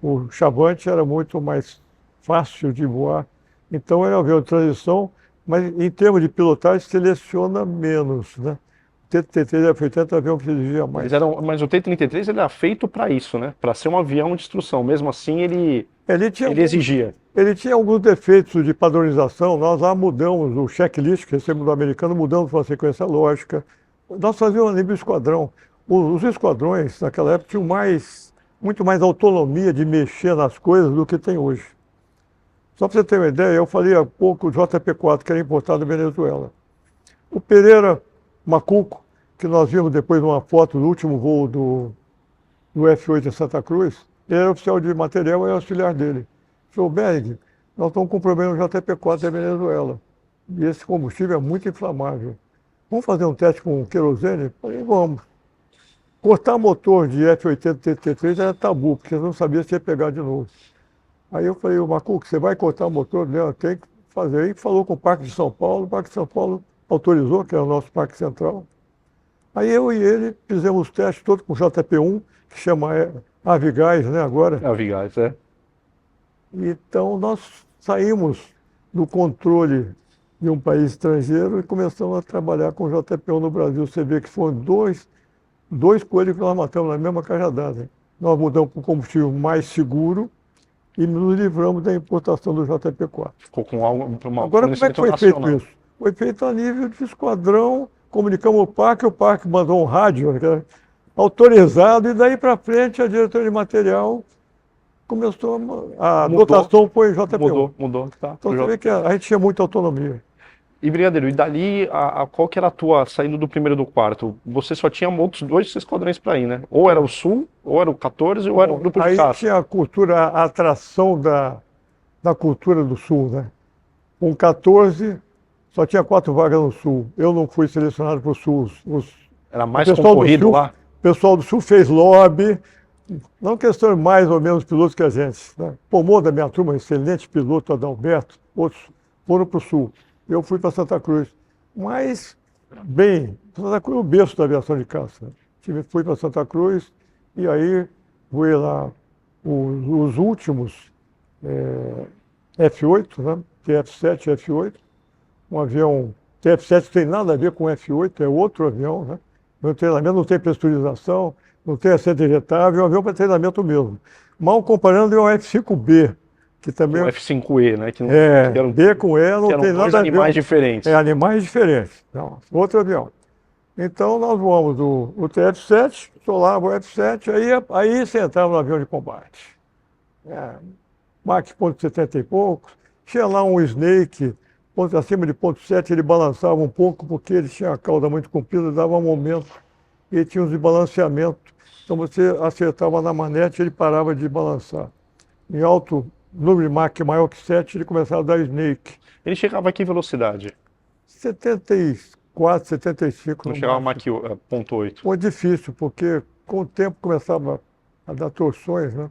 O Chavante era muito mais fácil de voar. Então era um avião de transição, mas em termos de pilotagem seleciona menos, né? O T-33 e F-80 é um avião que exigia mais. Mas o T-33 ele era feito para isso, né? Para ser um avião de instrução. Mesmo assim, ele exigia. Ele tinha alguns defeitos de padronização. Nós lá mudamos o checklist que recebemos do americano, mudamos para uma sequência lógica. Nós fazíamos a nível esquadrão. Os esquadrões, naquela época, tinham muito mais autonomia de mexer nas coisas do que tem hoje. Só para você ter uma ideia, eu falei há pouco o JP-4, que era importado da Venezuela. O Pereira Macuco, que nós vimos depois numa foto do último voo do F-8 em Santa Cruz, ele era oficial de material e auxiliar dele. Ele falou, Berg, nós estamos com um problema no JP-4 da Venezuela. E esse combustível é muito inflamável. Vamos fazer um teste com querosene? Eu falei, vamos. Cortar motor de F-80 TT3 era tabu, porque você não sabia se ia pegar de novo. Aí eu falei, o Macuco, você vai cortar o motor? Não, tem que fazer. Aí falou com o Parque de São Paulo, o Parque de São Paulo autorizou, que era o nosso Parque Central. Aí eu e ele fizemos os testes todos com o JP-1, que chama Avigás, né, agora. Avigás, é. Então nós saímos do controle de um país estrangeiro e começamos a trabalhar com o JP-1 no Brasil. Você vê que foram dois coelhos que nós matamos na mesma cajadada. Nós mudamos para um combustível mais seguro e nos livramos da importação do JP-4. Ficou com algo para uma Agora, como é que foi feito isso? Foi feito a nível de esquadrão, comunicamos o Parque mandou um rádio, né, autorizado, e daí para frente a diretoria de material começou a dotação foi JP-1. Mudou. Tá. Então você vê que a gente tinha muita autonomia. E Brigadeiro, e dali, qual que era a tua, saindo do primeiro e do quarto? Você só tinha outros 2 esquadrões para ir, né? Ou era o Sul, ou era o 14, ou era o grupo de caça. Aí tinha a cultura, a atração da cultura do Sul, né? Com 14, só tinha 4 vagas no Sul. Eu não fui selecionado para o Sul. Era mais concorrido lá? O pessoal do Sul fez lobby, não questão mais ou menos pilotos que a gente. Né? Pomou da minha turma, excelente piloto, Adalberto, outros foram para o Sul. Eu fui para Santa Cruz. Mas, bem, Santa Cruz é o berço da aviação de caça. Fui para Santa Cruz e aí fui lá os últimos F-8, né? TF-7 F-8. Um avião, TF-7 não tem nada a ver com F-8, é outro avião, né? Meu treinamento não tem pressurização, não tem assento ejetável, é um avião para treinamento mesmo. Mal comparando, é um F-5B, que também... O F-5E, né? Que não, que B com E não tem nada a ver. Animais diferentes. Animais diferentes. Então, outro avião. Então, nós voamos o TF-7, solava o F-7, aí você entrava no avião de combate. Mach ponto 70 e poucos. Tinha lá um Snake, acima de ponto 7, ele balançava um pouco, porque ele tinha a cauda muito comprida, dava um momento, e tinha uns desbalanceamentos. Então, você acertava na manete, ele parava de balançar. Em alto número de Mach maior que 7, ele começava a dar Snake. Ele chegava a que velocidade? 74, 75. Não chegava a Mach 0.8. Foi difícil, porque com o tempo começava a dar torções, né?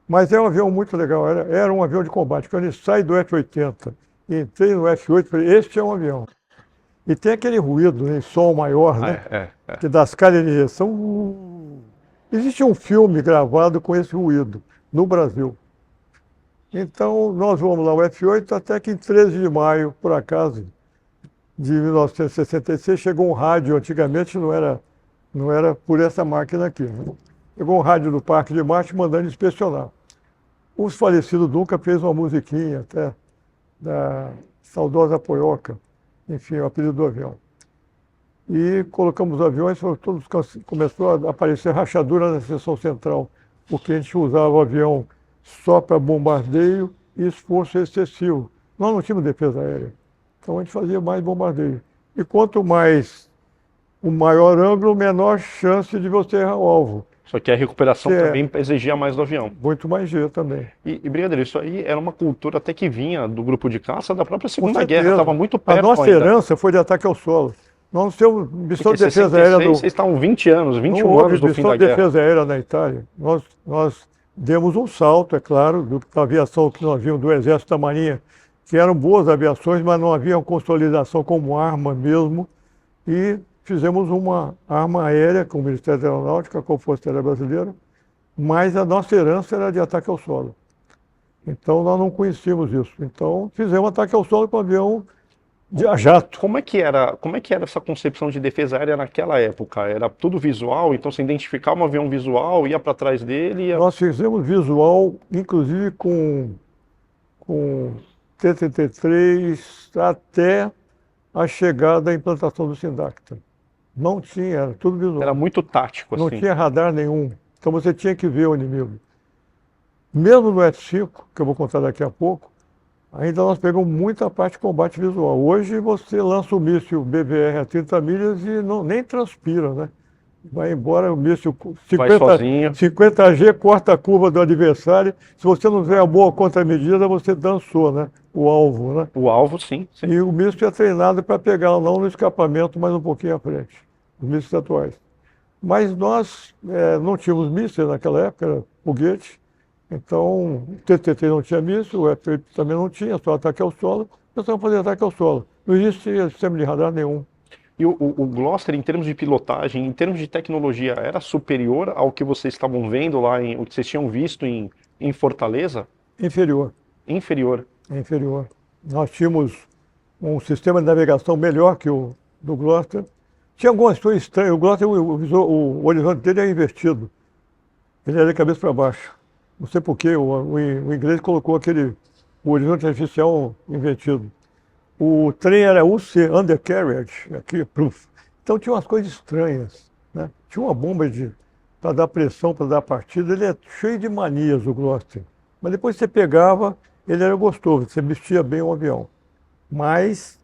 Mas é um avião muito legal, era um avião de combate. Quando ele sai do F-80 e entrei no F-8, falei, este é um avião. E tem aquele ruído, né, som maior, né? Que das calhas de injeção. Existe um filme gravado com esse ruído no Brasil. Então, nós vamos lá, o F-8, até que em 13 de maio, por acaso, de 1966, chegou um rádio, antigamente não era por essa máquina aqui. Né? Chegou um rádio do Parque de Marte mandando inspecionar. O falecido Dunca fez uma musiquinha até, da saudosa Poioca, enfim, o apelido do avião. E colocamos os aviões, começou a aparecer rachadura na seção central, porque a gente usava o avião só para bombardeio e esforço excessivo. Nós não tínhamos defesa aérea, então a gente fazia mais bombardeio. E quanto mais o maior ângulo, menor chance de você errar o alvo. Só que a recuperação também exigia mais do avião. Muito mais G também. E Brigadeiro, isso aí era uma cultura até que vinha do grupo de caça da própria Segunda Guerra, estava muito perto ainda. A nossa herança foi de ataque ao solo. Nós temos missão de defesa aérea do... Vocês estavam 20 anos, 21 anos do fim da guerra. Missão de defesa aérea na Itália. Nós demos um salto, é claro, da aviação que nós vimos do Exército da Marinha, que eram boas aviações, mas não havia uma consolidação como arma mesmo. E fizemos uma arma aérea com o Ministério da Aeronáutica, com a Força Aérea Brasileira, mas a nossa herança era de ataque ao solo. Então nós não conhecíamos isso. Então fizemos ataque ao solo com avião a jato. Como é que era essa concepção de defesa aérea naquela época? Era tudo visual, então você identificava um avião visual, ia para trás dele, ia... Nós fizemos visual, inclusive com T-33 até a chegada da implantação do Sindacta. Não tinha, era tudo visual. Era muito tático, assim. Não tinha radar nenhum. Então você tinha que ver o inimigo. Mesmo no F-5, que eu vou contar daqui a pouco, ainda nós pegamos muita parte de combate visual. Hoje você lança o míssil BVR a 30 milhas e nem transpira, né? Vai embora o míssil 50G, corta a curva do adversário. Se você não tiver a boa contramedida, você dançou, né? O alvo, né? O alvo, sim. E o míssil é treinado para pegar não no escapamento, mas um pouquinho à frente. Os mísseis atuais. Mas nós não tínhamos mísseis naquela época, era foguete. Então, o TTT não tinha míssil, o F-8 também não tinha, só ataque ao solo. Precisamos fazer ataque ao solo. Não existia sistema de radar nenhum. E o Gloster, em termos de pilotagem, em termos de tecnologia, era superior ao que vocês estavam vendo lá, o que vocês tinham visto em Fortaleza? Inferior. Inferior. Inferior. Nós tínhamos um sistema de navegação melhor que o do Gloster. Tinha algumas coisas estranhas. O Gloster, o horizonte dele é invertido. Ele era de cabeça para baixo. Não sei porquê, o inglês colocou o horizonte artificial invertido. O trem era UC, undercarriage, aqui, proof. Então tinha umas coisas estranhas, né? Tinha uma bomba para dar pressão, para dar partida. Ele é cheio de manias, o Gloster. Mas depois você pegava, ele era gostoso, você vestia bem o avião. Mas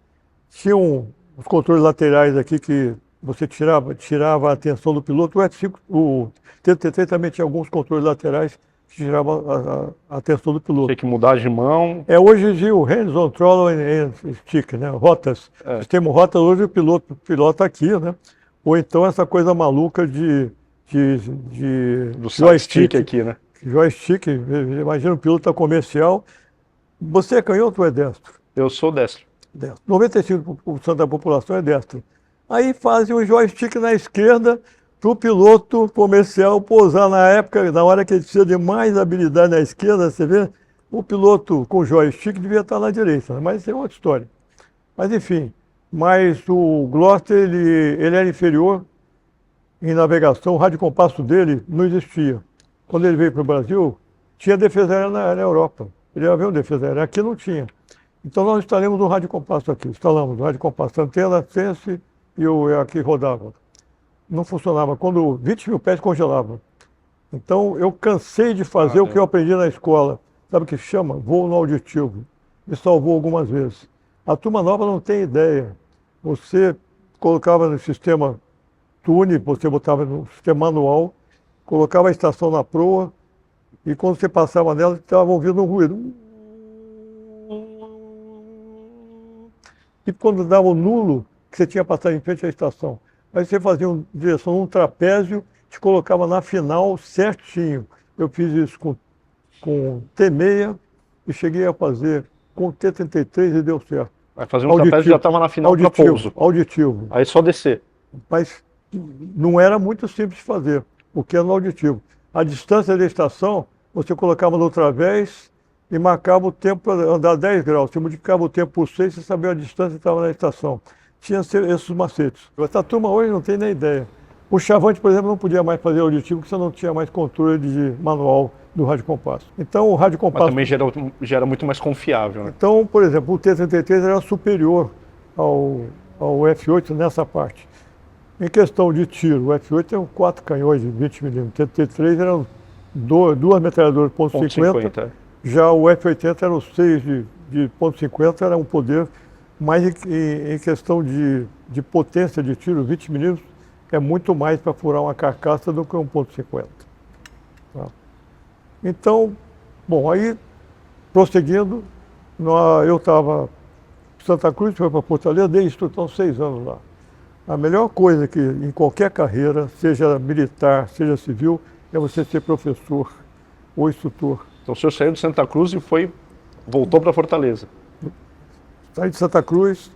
tinham os controles laterais aqui que você tirava a atenção do piloto. O TTT também tinha alguns controles laterais que tiravam a atenção do piloto. Tinha que mudar de mão. Hoje existe o hands-on throttle and stick, né? Rotas. O sistema rotas, hoje o piloto pilota aqui, né? Ou então essa coisa maluca de do joystick aqui, né? Joystick, imagina o piloto comercial. Você é canhoto ou é destro? Eu sou destro. 95% da população é destro. Aí fazem um joystick na esquerda para o piloto comercial pousar na época, na hora que ele precisa de mais habilidade na esquerda, você vê, o piloto com joystick devia estar na direita, mas isso é outra história. Mas enfim, o Gloster, ele era inferior em navegação, o radiocompasso dele não existia. Quando ele veio para o Brasil, tinha defesa aérea na Europa. Ele havia um defesa aérea, aqui não tinha. Então nós instalamos um radiocompasso aqui, instalamos um radiocompasso, antena, sense e o aqui rodava. Não funcionava, quando 20 mil pés congelava. Então eu cansei de fazer o que eu aprendi na escola. Sabe o que chama? Voo no auditivo. Me salvou algumas vezes. A turma nova não tem ideia. Você colocava no sistema tune, você botava no sistema manual, colocava a estação na proa e quando você passava nela, você estava ouvindo um ruído. E quando dava o nulo, que você tinha passado em frente à estação. Aí você fazia uma direção num trapézio, te colocava na final certinho. Eu fiz isso com T6 e cheguei a fazer com T-33 e deu certo. Vai fazer um trapézio e já estava na final para pouso. Auditivo. Aí só descer. Mas não era muito simples de fazer, porque era no auditivo. A distância da estação, você colocava no través e marcava o tempo para andar 10 graus. Você multiplicava o tempo por 6, você sabia a distância que estava na estação. Tinha esses macetes. Essa turma hoje não tem nem ideia. O Chavante, por exemplo, não podia mais fazer auditivo, porque você não tinha mais controle de manual do radiocompasso. Então o radiocompasso... Mas também já era muito mais confiável, né? Então, por exemplo, o T-33 era superior ao F-8 nessa parte. Em questão de tiro, o F-8 tem 4 canhões de 20 mm. O T-33 eram duas metralhadoras de .50. Já o F-80 eram 6 de .50, era um poder. Mas em questão de potência de tiro, 20 mm é muito mais para furar uma carcaça do que um .50. Tá? Então, bom, aí, prosseguindo, eu estava em Santa Cruz, fui para Fortaleza, dei instrução 6 anos lá. A melhor coisa que em qualquer carreira, seja militar, seja civil, é você ser professor ou instrutor. Então o senhor saiu de Santa Cruz e voltou para Fortaleza. Saí de Santa Cruz,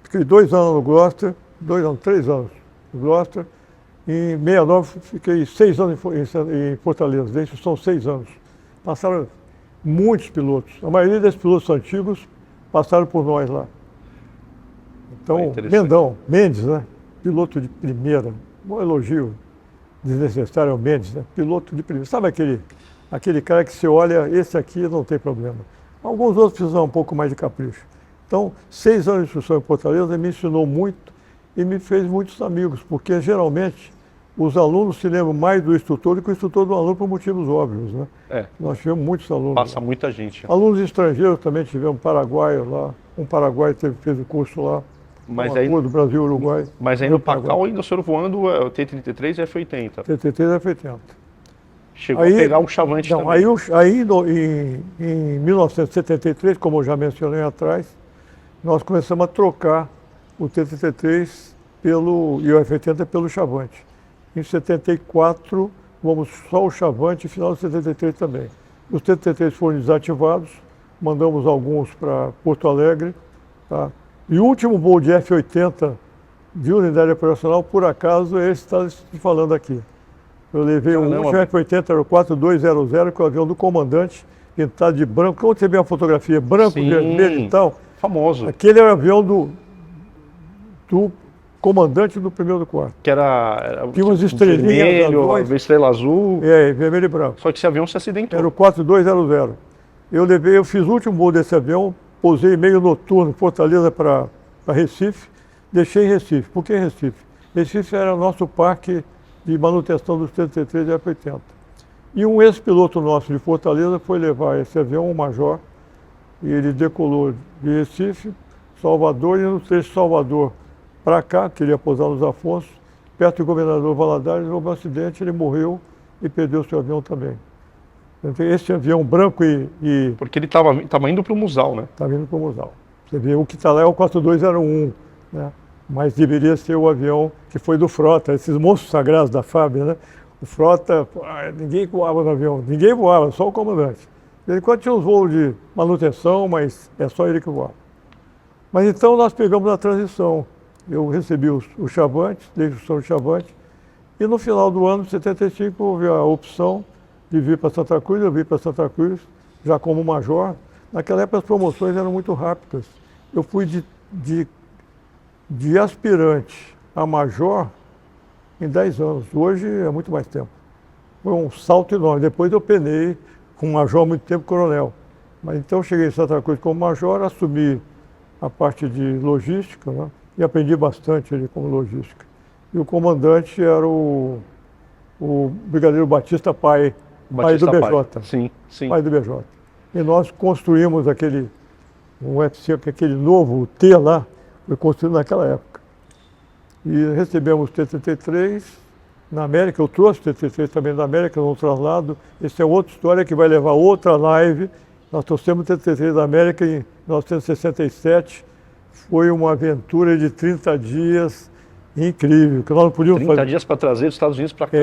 fiquei 2 anos no Gloster, 3 anos no Gloster, Em 69, fiquei 6 anos em Fortaleza, isso são 6 anos. Passaram muitos pilotos, a maioria desses pilotos antigos passaram por nós lá. Então, Mendes, né? Piloto de primeira, um elogio desnecessário ao Mendes, né? Piloto de primeira. Sabe aquele cara que você olha, esse aqui não tem problema. Alguns outros precisam um pouco mais de capricho. Então, 6 anos de instrução em Fortaleza me ensinou muito e me fez muitos amigos, porque geralmente os alunos se lembram mais do instrutor do que o instrutor do aluno por motivos óbvios, né? É. Nós tivemos muitos alunos. Passa muita gente. Alunos estrangeiros também tivemos, paraguaios lá. Um paraguaio fez o curso lá. Mas aí, do Brasil e Uruguai. Mas aí no Pacal ainda o senhor voando o T-33 e F-80. T-33 e F-80. Chegou a pegar um Chavante também. Em 1973, como eu já mencionei atrás, nós começamos a trocar o T-33 e o F-80 pelo Chavante. Em 74, vamos só o Chavante e final de 73 também. Os T-33 foram desativados, mandamos alguns para Porto Alegre. Tá? E o último voo de F-80 de unidade operacional, por acaso, é esse que está falando aqui. Eu levei um último F-80, era o 4200, que é o avião do comandante, pintado de branco. Como você vê a fotografia, branco, vermelho e tal. Famoso. Aquele era o avião do comandante do primeiro do quarto. Que era tinha umas estrelinhas vermelho, estrela azul. Vermelho e branco. Só que esse avião se acidentou. Era o 4200. Eu fiz o último voo desse avião, pousei meio noturno, Fortaleza para Recife, deixei em Recife. Por que em Recife? Recife era o nosso parque de manutenção dos T-33 e F-80. E um ex-piloto nosso de Fortaleza foi levar esse avião, um major, e ele decolou de Recife, Salvador, e no trecho de Salvador para cá, que ele ia pousar nos Afonso, perto do governador Valadares, houve um acidente, ele morreu e perdeu seu avião também. Então, esse avião branco Porque ele estava indo para o Musal, né? Estava indo para o Musal. Você vê, o que está lá é o 4201, né? Mas deveria ser o avião que foi do Frota, esses monstros sagrados da FAB, né? O Frota, ninguém voava no avião, ninguém voava, só o comandante. Ele tinha uns voos de manutenção, mas é só ele que voava. Mas então nós pegamos a transição. Eu recebi o Chavante, dei instrução de Chavante, e no final do ano de 75 houve a opção de vir para Santa Cruz. Eu vim para Santa Cruz já como major. Naquela época as promoções eram muito rápidas. Eu fui de aspirante a major em 10 anos. Hoje é muito mais tempo. Foi um salto enorme. Depois eu penei com major há muito tempo, coronel. Mas então eu cheguei em Santa Cruz como major, assumi a parte de logística, né? E aprendi bastante ali como logística. E o comandante era o brigadeiro Batista pai do BJ. Sim, sim. Pai do BJ. E nós construímos um F5, aquele novo T lá, foi construído naquela época. E recebemos o T-33 na América, eu trouxe o T-33 também da América no traslado. Essa é outra história que vai levar outra live. Nós trouxemos o T-33 da América em 1967. Foi uma aventura de 30 dias incrível, que nós não podíamos 30 dias para trazer os Estados Unidos para cá.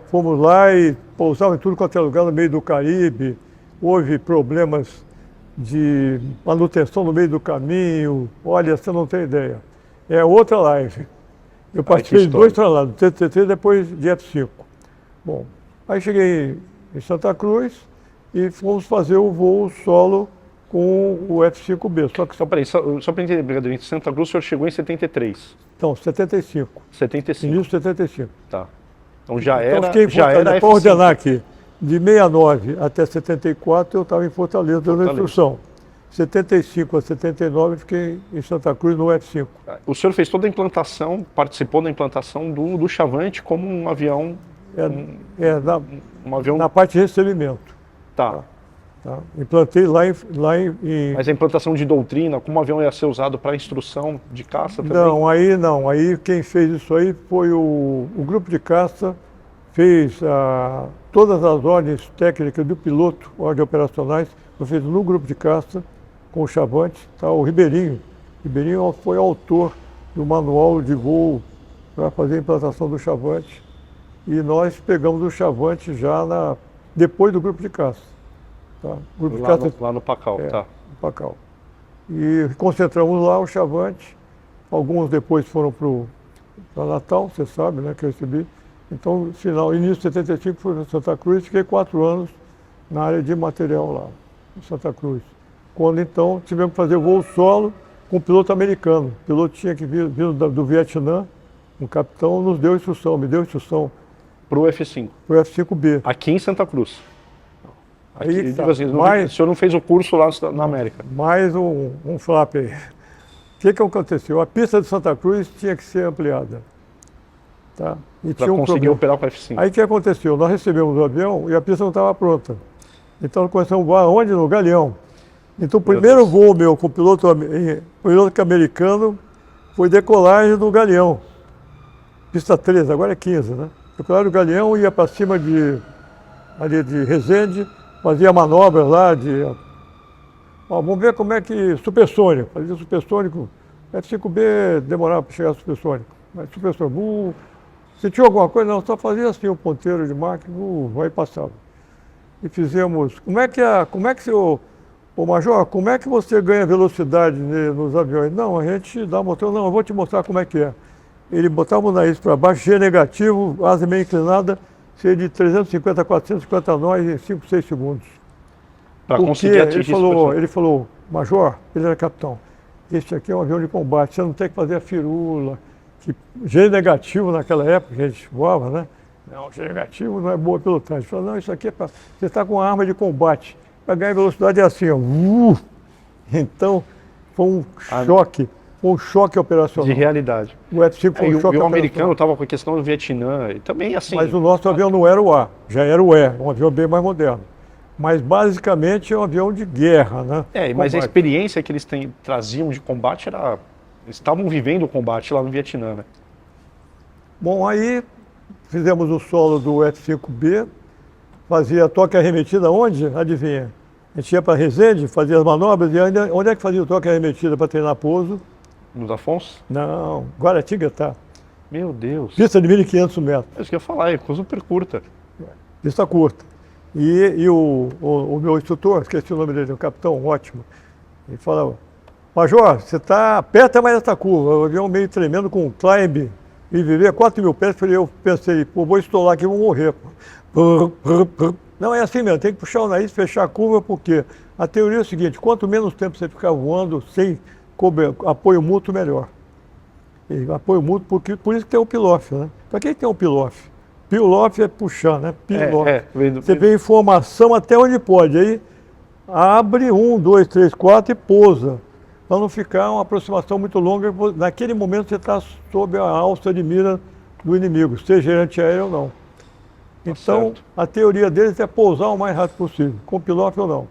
Fomos lá e pousamos em tudo quanto é lugar no meio do Caribe. Houve problemas de manutenção no meio do caminho. Olha, você não tem ideia. É outra live. Eu participei de 2 traslados, T-33 depois de F5. Bom, aí cheguei em Santa Cruz e fomos fazer o voo solo com o F5B. Só para entender, brigadeiro, em Santa Cruz o senhor chegou em 73? Então, 75. 75. Início de 75. Tá. Então já era F5. Para ordenar aqui, de 69 até 74 eu estava em Fortaleza dando instrução. 75 a 79 fiquei em Santa Cruz no F5. O senhor fez toda a implantação, participou da implantação do Chavante como um avião... um avião na parte de recebimento. Tá. Implantei lá em... Mas a implantação de doutrina, como o avião ia ser usado para instrução de caça também? Não. Aí quem fez isso aí foi o grupo de caça, fez todas as ordens técnicas do piloto, ordens operacionais, foi feito no grupo de caça, com o Chavante, o Ribeirinho. Ribeirinho foi autor do manual de voo para fazer a implantação do Chavante. E nós pegamos o Chavante já depois do grupo de caça. Tá? Grupo de caça, lá no Pacal, tá. No Pacal. E concentramos lá o Chavante. Alguns depois foram para Natal, você sabe, né, que eu recebi. Então, início de 75 fui para Santa Cruz, fiquei 4 anos na área de material lá, em Santa Cruz. Quando então tivemos que fazer voo solo com um piloto americano. O piloto tinha que vir do Vietnã, um capitão me deu instrução Para o F5. para o F5B. Aqui em Santa Cruz. Aqui, Aí, digo assim, mais, o senhor não fez o curso lá na América? mais um flap aí. O que aconteceu? A pista de Santa Cruz tinha que ser ampliada. Tá? E Para tinha um conseguir problema. operar com o F5. Aí o que aconteceu? Nós recebemos o avião e a pista não estava pronta. Então nós começamos a voar onde? No Galeão. Então o primeiro voo meu com piloto americano foi decolagem do Galeão. Pista 13, agora é 15, né? Decolagem do Galeão, ia para cima ali de Resende, fazia manobras lá de... Ó, vamos ver como é que... Supersônico, fazia supersônico. F5B demorava para chegar supersônico. Mas supersônico, sentiu alguma coisa? Não, só fazia assim o ponteiro de máquina, aí passava. E fizemos... Como é que Major, como é que você ganha velocidade nos aviões? Não, a gente dá motor, não, eu vou te mostrar como é que é. Ele botava o nariz para baixo, G negativo, asa meio inclinada, seria de 350 a 450 nós em 5, 6 segundos. Para conseguir atingir ele falou, Major, ele era capitão, este aqui é um avião de combate, você não tem que fazer a firula. Que G negativo naquela época, que a gente voava, né? Não, G negativo não é boa pilotagem. Ele falou, não, isso aqui é para... Você está com uma arma de combate. Para ganhar velocidade é assim, ó. Então, foi um choque operacional. De realidade. O F5 foi um choque operacional. O americano estava com a questão do Vietnã, e também assim... Mas o nosso avião não era o A, já era o E, um avião bem mais moderno. Mas basicamente é um avião de guerra, né? Mas a experiência que eles traziam de combate era... Eles estavam vivendo o combate lá no Vietnã, né? Bom, aí fizemos o solo do F5B, fazia toque arremetida onde? Adivinha? A gente ia para Resende, fazia as manobras, e onde é que fazia o toque arremetida para treinar pouso? Nos Afonso? Não, Guaratinguetá. Meu Deus. Pista de 1.500 metros. É isso que eu ia falar, é coisa super curta. Pista curta. E o meu instrutor, esqueci o nome dele, um capitão ótimo, ele falava, Major, você aperta mais essa curva, o avião meio tremendo com climb, e viver a 4.000 pés, eu pensei, pô, vou estolar aqui e vou morrer. Não, é assim mesmo, tem que puxar o nariz, fechar a curva, porque a teoria é o seguinte, quanto menos tempo você ficar voando sem apoio mútuo, melhor. E apoio mútuo, por isso que tem o pilof, né? Para quem tem o pilof? Pilof é puxar, né? Pilof. Você vê informação até onde pode, aí abre 1, 2, 3, 4 e pousa. Para não ficar uma aproximação muito longa, naquele momento você está sob a alça de mira do inimigo, seja antiaéreo ou não. Então, a teoria deles é pousar o mais rápido possível, com piloto ou não.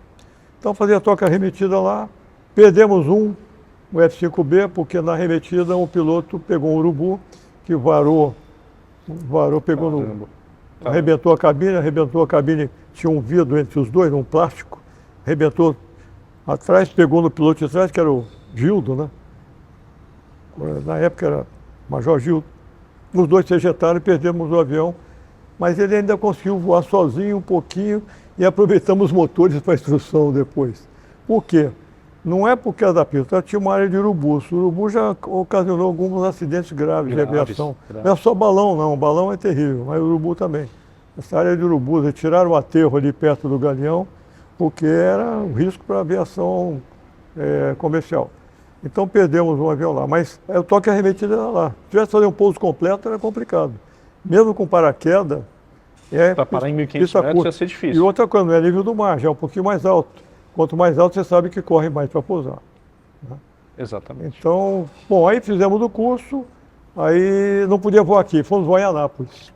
Então, fazia a toca arremetida lá, perdemos o F5B, porque na arremetida o piloto pegou um urubu, que varou pegou arrebentou a cabine, tinha um vidro entre os dois, um plástico, arrebentou atrás, pegou no piloto de trás, que era o Gildo, né? Na época era Major Gildo. Os dois se ejetaram e perdemos o avião, mas ele ainda conseguiu voar sozinho um pouquinho e aproveitamos os motores para a instrução depois. Por quê? Não é por causa da pista, tinha uma área de urubus. O urubu já ocasionou alguns acidentes graves de aviação. Não é só balão, não. Balão é terrível, mas o urubu também. Essa área de urubus, retiraram o aterro ali perto do Galeão, porque era um risco para a aviação comercial. Então perdemos um avião lá, mas o toque arremetido era lá. Se tivesse fazer um pouso completo, era complicado. Mesmo com paraquedas, para parar em 1.500 metros ia ser difícil. E outra coisa, não é nível do mar, já é um pouquinho mais alto. Quanto mais alto, você sabe que corre mais para pousar. Né? Exatamente. Então, bom, aí fizemos o curso, aí não podia voar aqui, fomos voar em Anápolis.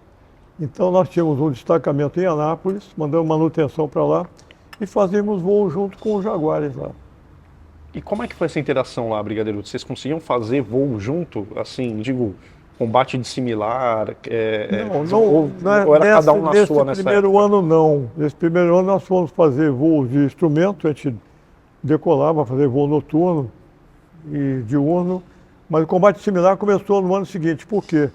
Então nós tínhamos um destacamento em Anápolis, mandamos manutenção para lá e fazíamos voo junto com os Jaguares lá. E como é que foi essa interação lá, Brigadeiro? Vocês conseguiam fazer voo junto, assim, digo, combate dissimilar? Ou era cada um na sua nessa primeiro ano não. Nesse primeiro ano nós fomos fazer voos de instrumento, a gente decolava, fazer voo noturno e diurno, mas o combate similar começou no ano seguinte, porque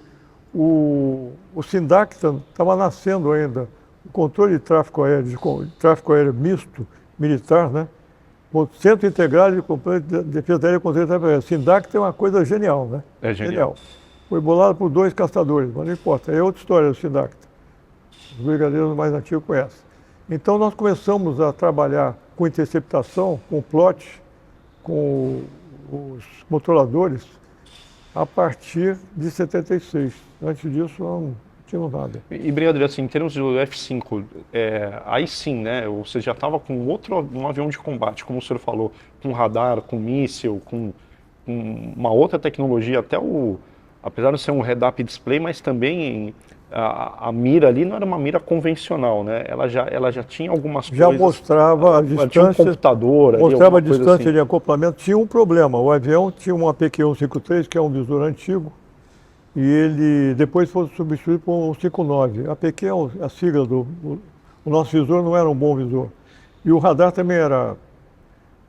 o Sindacta estava nascendo ainda, o controle de tráfego aéreo misto, militar, né? O Centro Integrado de Defesa Aérea contra o Tráfego Aéreo. Sindacta é uma coisa genial, né? É genial. Foi bolado por 2 caçadores, mas não importa, é outra história do Sindacta. Os brigadeiros mais antigos conhecem. Então nós começamos a trabalhar com interceptação, com plot, com os controladores, a partir de 76. Antes disso não tínhamos nada. E brigadeiro, assim, em termos do F-5, aí sim, né? Você já estava com um avião de combate, como o senhor falou, com radar, com míssil, com uma outra tecnologia, apesar de ser um head-up display, mas também a mira ali não era uma mira convencional, né? Ela já tinha algumas já coisas. Mostrava a distância. Tinha um computador ali, mostrava a alguma coisa distância assim. de acoplamento. Tinha um problema. O avião tinha um APQ-153, que é um visor antigo, e ele depois foi substituído por um 59. APQ é a sigla o nosso visor não era um bom visor. E o radar também era.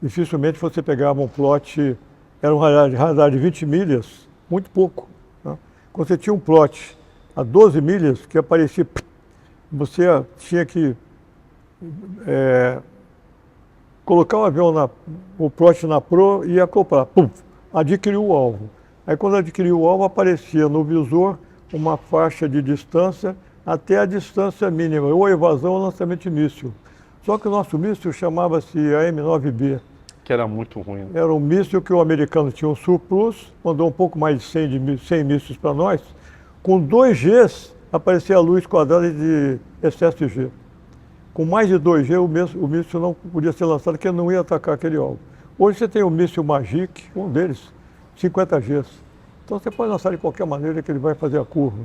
Dificilmente você pegava um plot, era um radar de 20 milhas, muito pouco. Né? Quando você tinha um plot a 12 milhas, que aparecia, você tinha que colocar o plot na Pro e acoplar, pum, adquiriu o alvo. Aí quando adquiriu o alvo, aparecia no visor uma faixa de distância até a distância mínima, ou evasão ou lançamento de míssil. Só que o nosso míssil chamava-se AM-9B. Que era muito ruim. Né? Era um míssil que o americano tinha um surplus, mandou um pouco mais de 100 mísseis para nós. Com 2 Gs, aparecia a luz quadrada de excesso de G. Com mais de 2 G, o míssil não podia ser lançado, porque não ia atacar aquele alvo. Hoje você tem o míssil Magic, um deles, 50 Gs. Então você pode lançar de qualquer maneira que ele vai fazer a curva.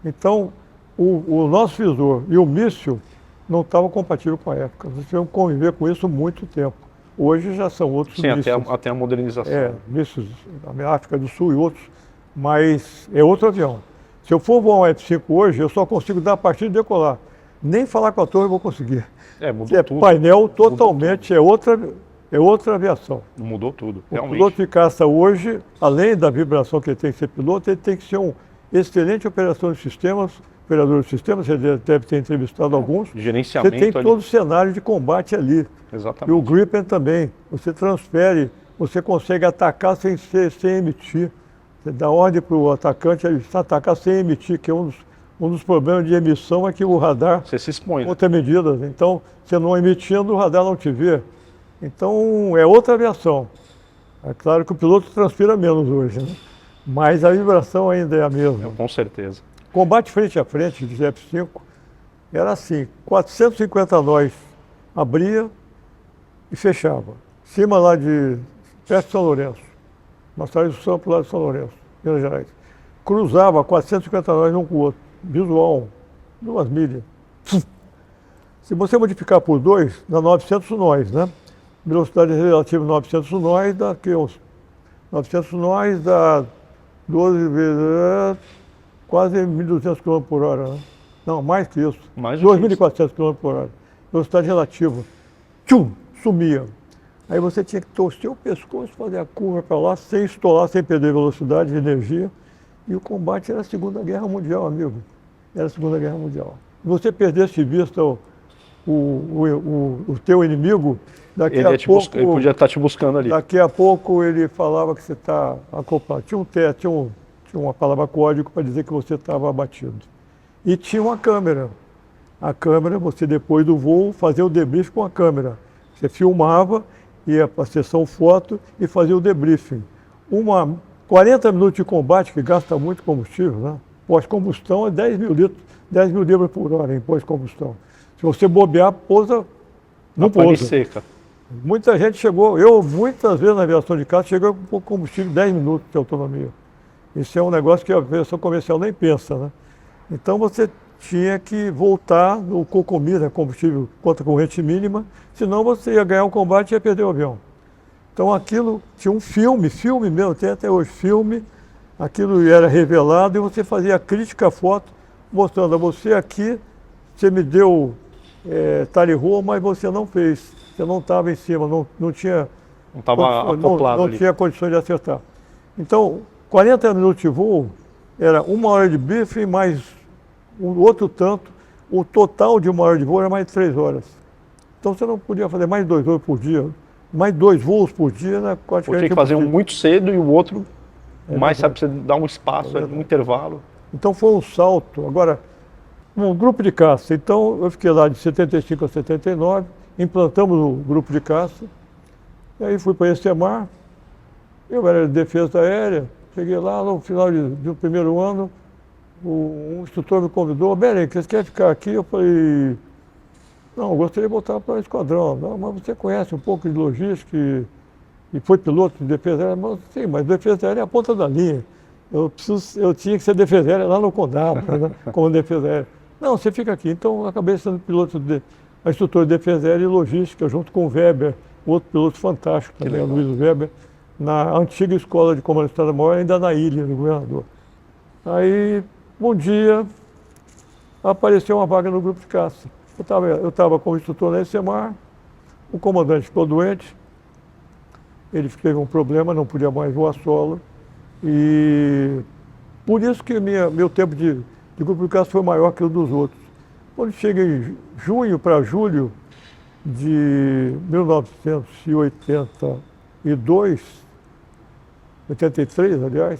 Então, o nosso visor e o míssil não estavam compatíveis com a época. Nós tivemos que conviver com isso muito tempo. Hoje já são outros mísseis. Sim, até a modernização. Mísseis da África do Sul e outros, mas é outro avião. Se eu for voar um F-5 hoje, eu só consigo dar a partir de decolar. Nem falar com a torre eu vou conseguir. Mudou tudo. Painel totalmente, é outra aviação. Mudou tudo, O realmente. piloto de caça hoje, além da vibração que ele tem que ser piloto, ele tem que ser um excelente operador de sistemas, você deve ter entrevistado alguns. Gerenciamento Você tem ali. todo o cenário de combate ali. Exatamente. E o Gripen também. Você transfere, você consegue atacar sem emitir. Você dá ordem para o atacante atacar sem emitir, que é um dos problemas de emissão é que o radar Você se expõe. outra medida. Então, você não emitindo, o radar não te vê. Então, é outra aviação. É claro que o piloto transpira menos hoje, né? Mas a vibração ainda é a mesma. Com certeza. Combate frente a frente de F-5 era assim, 450 nós abria e fechava. Cima lá perto de São Lourenço. Nós saímos do Sampo lá de São Lourenço, Minas Gerais. Cruzava 450 nós um com o outro. Visual, 2 milhas. Se você multiplicar por 2, dá 900 nós, né? Velocidade relativa 900 nós, dá aqui uns 900 nós, dá 12 vezes, quase 1.200 km por hora, né? Não, mais que isso. Mais do que 2.400 km por hora. Velocidade relativa. Tchum, sumia. Aí você tinha que torcer o pescoço, fazer a curva para lá, sem estolar, sem perder velocidade e energia. E o combate era a Segunda Guerra Mundial, amigo. Era a Segunda Guerra Mundial. Se você perdesse de vista o teu inimigo, daqui a pouco... Ele podia estar te buscando ali. Daqui a pouco ele falava que você está acoplado. Tinha uma palavra código para dizer que você estava abatido. E tinha uma câmera. A câmera, você depois do voo, fazia o debrief com a câmera. Você filmava, ia para a sessão foto e fazia o debriefing. 40 minutos de combate, que gasta muito combustível, né? Pós-combustão é 10 mil libras por hora em pós-combustão. Se você bobear, não pousa. Seca. Muita gente chegou, eu muitas vezes na aviação de caça, cheguei com combustível 10 minutos de autonomia. Isso é um negócio que a aviação comercial nem pensa, né? Então você tinha que voltar no COCOMI, né, combustível contra corrente mínima, senão você ia ganhar o combate e ia perder o avião. Então aquilo tinha um filme mesmo, tem até hoje filme, aquilo era revelado e você fazia a crítica à foto, mostrando a você aqui, você me deu tally-ho, mas você não fez, você não estava em cima, não tinha... Não estava acoplado ali. Não tinha condições de acertar. Então, 40 minutos de voo, era 1 hora de briefing mais outro tanto, o total de 1 hora de voo era mais de 3 horas. Então você não podia fazer mais 2 voos por dia, mais 2 voos por dia, né? Ou tinha que fazer um muito cedo e o outro mais sabe, você dá um espaço, um intervalo. Então foi um salto. Agora, um grupo de caça. Então eu fiquei lá de 75 a 79, implantamos o grupo de caça, e aí fui para esse EMAR, eu era de defesa aérea, cheguei lá no final do primeiro ano, um instrutor me convidou, Belém, você quer ficar aqui? Eu falei, não, eu gostaria de voltar para o esquadrão. Não, mas você conhece um pouco de logística e foi piloto de defesa aérea? Mas, sim, mas defesa aérea é a ponta da linha. Eu tinha que ser defesa aérea lá no Condab, né, como defesa aérea. Não, você fica aqui. Então, eu acabei sendo piloto instrutor de defesa aérea e logística, junto com o Weber, outro piloto fantástico também, o Luiz Weber, na antiga escola de comando Estado-Maior, ainda na ilha do governador. Aí, um dia, apareceu uma vaga no grupo de caça. Eu estava como instrutor na ECMAR, o comandante ficou doente, ele teve um problema, não podia mais voar solo, e por isso que meu tempo de grupo de caça foi maior que o dos outros. Quando cheguei em junho para julho de 1982, 83, aliás,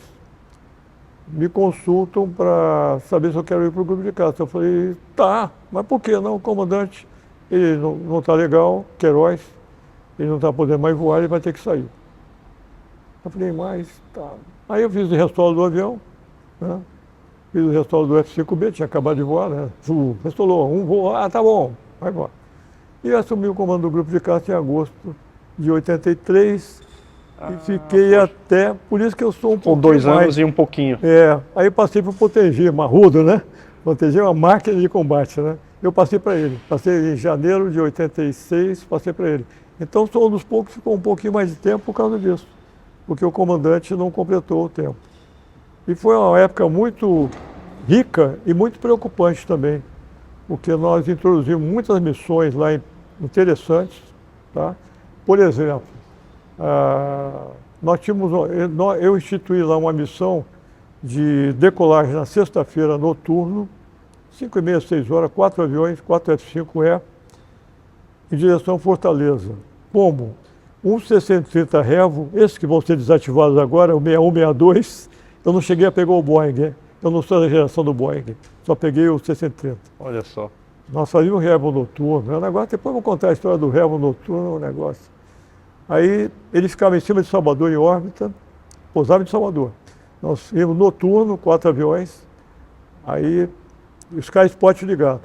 me consultam para saber se eu quero ir para o grupo de caça. Eu falei, tá, mas por que não? O comandante, ele não está legal, Queiroz, ele não está podendo mais voar, ele vai ter que sair. Eu falei, mas tá. Aí eu fiz o restolo do avião, né? Fiz o restolo do F-5B, tinha acabado de voar, né? Restolou, um voo, tá bom, vai voar. E eu assumi o comando do grupo de caça em agosto de 83, e fiquei até, por isso que eu sou um pouco. Com 2 anos e um pouquinho. Aí passei para o Potengê, Marrudo, né? Potengê é uma máquina de combate, né? Eu passei para ele. Passei em janeiro de 86, passei para ele. Então sou um dos poucos que ficou um pouquinho mais de tempo por causa disso, porque o comandante não completou o tempo. E foi uma época muito rica e muito preocupante também, porque nós introduzimos muitas missões lá interessantes, tá? Por exemplo, eu instituí lá uma missão de decolagem na sexta-feira noturno, 5h30, 6 horas, 4 aviões, 4 F-5E, em direção a Fortaleza. Como? Um C-130 Revo, esses que vão ser desativados agora, o 6162, eu não cheguei a pegar o Boeing, hein? Eu não sou da geração do Boeing, só peguei o C-130. Olha só. Nós fazíamos Revo noturno, é um negócio, depois eu vou contar a história do Revo noturno, é um negócio. Aí ele ficava em cima de Salvador em órbita, pousava em Salvador. Nós íamos noturno, 4 aviões, aí o Sky Spot ligado.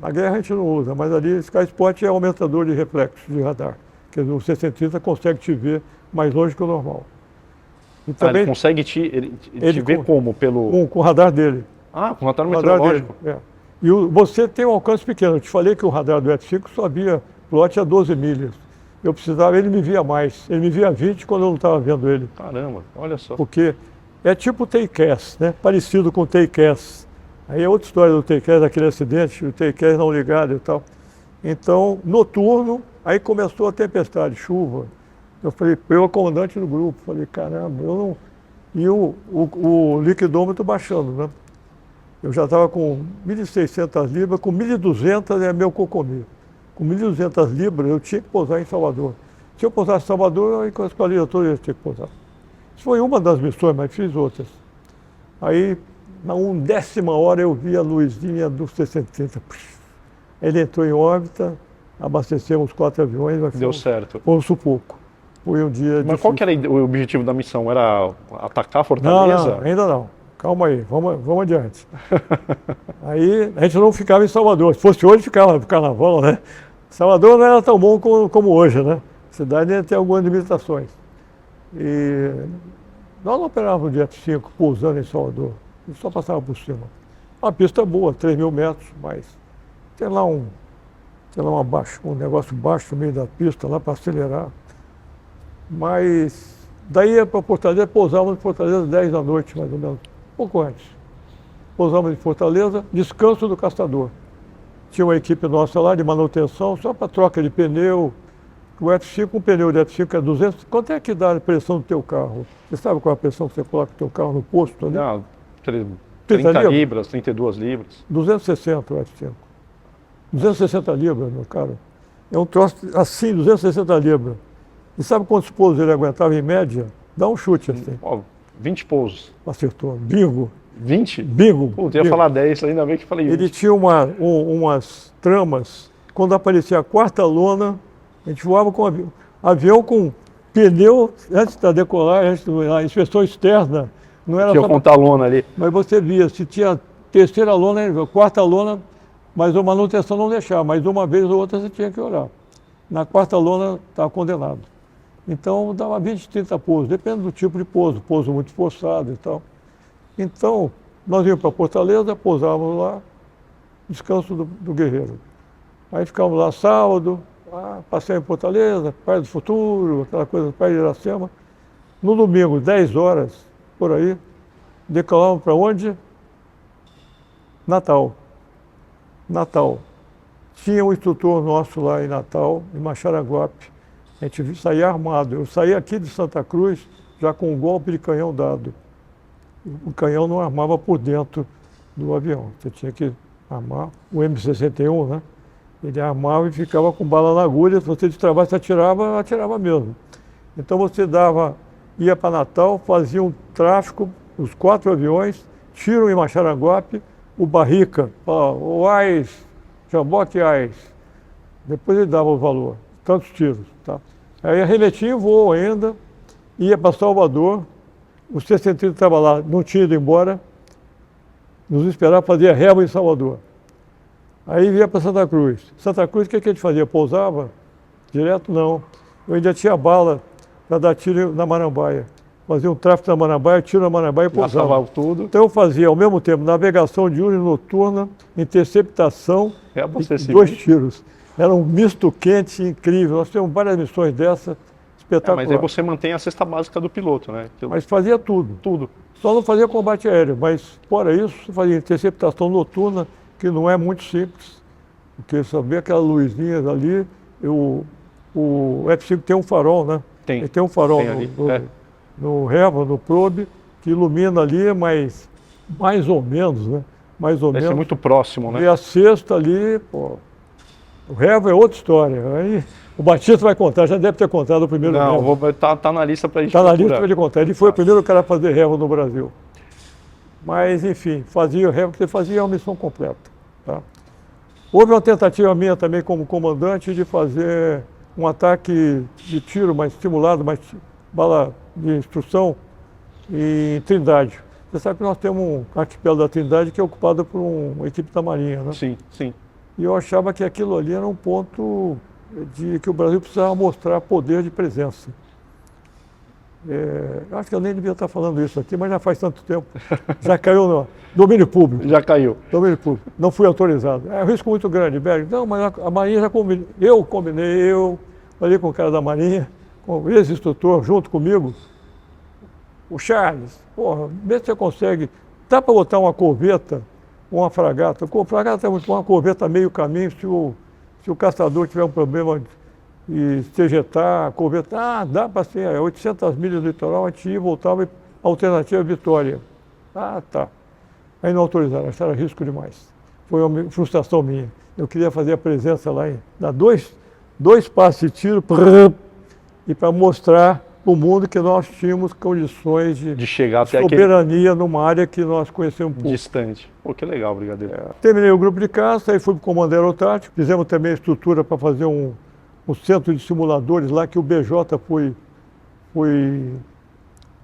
Na guerra a gente não usa, mas ali o Sky Spot é aumentador de reflexo de radar. Quer dizer, o C-130 consegue te ver mais longe que o normal. E também, ele consegue te ver como? Com o radar dele. Com o radar meteorológico. E você tem um alcance pequeno. Eu te falei que o radar do F-5 só via plot a 12 milhas. Eu precisava, ele me via mais. Ele me via 20 quando eu não estava vendo ele. Caramba, olha só. Porque é tipo o Take-Cass, né? Parecido com o Take-Cass. Aí é outra história do Take-Cass, daquele acidente, o Take-Cass não ligado e tal. Então, noturno, aí começou a tempestade, chuva. Eu falei, eu, comandante do grupo, falei, caramba, eu não... E o liquidômetro baixando, né? Eu já estava com 1.600 libras, com 1.200 é meu cocomê. Com 1.200 libras eu tinha que pousar em Salvador. Se eu pousasse em Salvador, eu escolhi a toda, eu tinha que pousar. Isso foi uma das missões, mas fiz outras. Aí, na 1/10 hora, eu vi a luzinha do C-130. Ele entrou em órbita, abastecemos 4 aviões. Mas deu certo. Foi um sufoco. Foi um dia difícil. Qual que era o objetivo da missão? Era atacar a Fortaleza? Não, ainda não. Calma aí, vamos adiante. Aí a gente não ficava em Salvador. Se fosse hoje, ficava no carnaval, né? Salvador não era tão bom como hoje, né? A cidade ainda tem algumas limitações. E nós não operávamos de F-5 pousando em Salvador. A gente só passava por cima. Uma pista boa, 3.000 metros, mas tem lá um negócio baixo no meio da pista lá para acelerar. Mas daí ia para Fortaleza, pousávamos em Fortaleza às 10 da noite, mais ou menos, pouco antes. Pousávamos em Fortaleza, descanso do caçador. Tinha uma equipe nossa lá de manutenção, só para troca de pneu. O F-5, um pneu de F-5 é 200. Quanto é que dá a pressão do teu carro? Você sabe qual é a pressão que você coloca no teu carro no posto ali? Não, 30 libras, 32 libras. 260 o F-5. 260 libras, meu caro. É um troço assim, 260 libras. E sabe quantos pousos ele aguentava em média? Dá um chute assim. 20 pousos. Acertou. Bingo. 20? Bingo. Putz, ia bingo. falar 10, ainda bem que falei 20. Ele tinha umas tramas, quando aparecia a quarta lona, a gente voava com avião com pneu, antes da decolar, antes da inspeção externa, não era Tinha só... contar a lona ali. Mas você via, se tinha terceira lona, quarta lona, mas a manutenção não deixava, mas uma vez ou outra você tinha que olhar. Na quarta lona estava condenado. Então dava 20, 30 pousos, depende do tipo de pouso muito forçado e tal. Então, nós íamos para Fortaleza, pousávamos lá, descanso do guerreiro. Aí ficamos lá sábado, passeio em Fortaleza, Praia do Futuro, aquela coisa, Praia de Iracema. No domingo, 10 horas, por aí, decolamos para onde? Natal. Natal. Tinha um instrutor nosso lá em Natal, em Maxaraguape. A gente saía armado. Eu saía aqui de Santa Cruz já com um golpe de canhão dado. O canhão não armava por dentro do avião. Você tinha que armar o M61, né? Ele armava e ficava com bala na agulha. Se você destravasse, atirava mesmo. Então você ia para Natal, fazia um tráfico, os 4 aviões, tiro em Maxaraguape, o Barrica, o AIS, Jaboque AIS. Depois ele dava o valor, tantos tiros. Tá? Aí arremetia em voo ainda, ia para Salvador, o C-130 estava lá, não tinha ido embora, nos esperava, fazia reba em Salvador. Aí ia para Santa Cruz. Santa Cruz, o que a gente fazia? Pousava? Direto não. Eu ainda tinha bala para dar tiro na Marambaia. Fazia um tráfico na Marambaia, tiro na Marambaia e pousava. Passava tudo. Então eu fazia ao mesmo tempo navegação diurna e noturna, interceptação e 2 tiros. Era um misto quente incrível. Nós temos várias missões dessa, espetacular. Mas aí você mantém a cesta básica do piloto, né? Mas fazia tudo. Tudo. Só não fazia combate aéreo, mas fora isso, fazia interceptação noturna, que não é muito simples, porque só vê aquelas luzinhas ali, o F-5 tem um farol, né? Tem. Ele tem um farol no Reva, no Probe, que ilumina ali, mas mais ou menos, né? Mais ou Deve menos. ser muito próximo, né? E a sexta ali, pô, o Reva é outra história. Aí o Batista vai contar, já deve ter contado o primeiro Não, Reva. tá na lista pra gente Está na procurar. lista para ele contar. Ele foi o primeiro cara a fazer Reva no Brasil. Mas, enfim, fazia o Reva, que ele fazia uma missão completa. Tá? Houve uma tentativa minha também como comandante de fazer um ataque de tiro mais estimulado, mais bala de instrução em Trindade. Você sabe que nós temos um arquipélago da Trindade que é ocupado por uma equipe da Marinha, né? Sim, sim. E eu achava que aquilo ali era um ponto de que o Brasil precisava mostrar poder de presença. Acho que eu nem devia estar falando isso aqui, mas já faz tanto tempo. Já caiu no domínio público. Já caiu. Domínio público. Não fui autorizado. É um risco muito grande, Berg. Não, mas a Marinha já combinou. Eu falei com o cara da Marinha, com o ex-instrutor junto comigo, o Charles. Porra, vê se você consegue. Dá para botar uma corveta, uma fragata. A fragata é uma corveta meio caminho, se o caçador tiver um problema e se ejetar, a corveta, dá para ser, 800 milhas do litoral, a gente ia e voltava, alternativa Vitória. Tá. Aí não autorizaram, acharam risco demais. Foi uma frustração minha. Eu queria fazer a presença lá, dar dois passos de tiro, e para mostrar para o mundo que nós tínhamos condições de chegar até soberania numa área que nós conhecemos pouco. Distante. Pô, que legal, brigadeiro. Terminei o grupo de caça, aí fui para o comando aerotático, fizemos também a estrutura para fazer um centro de simuladores lá, que o BJ foi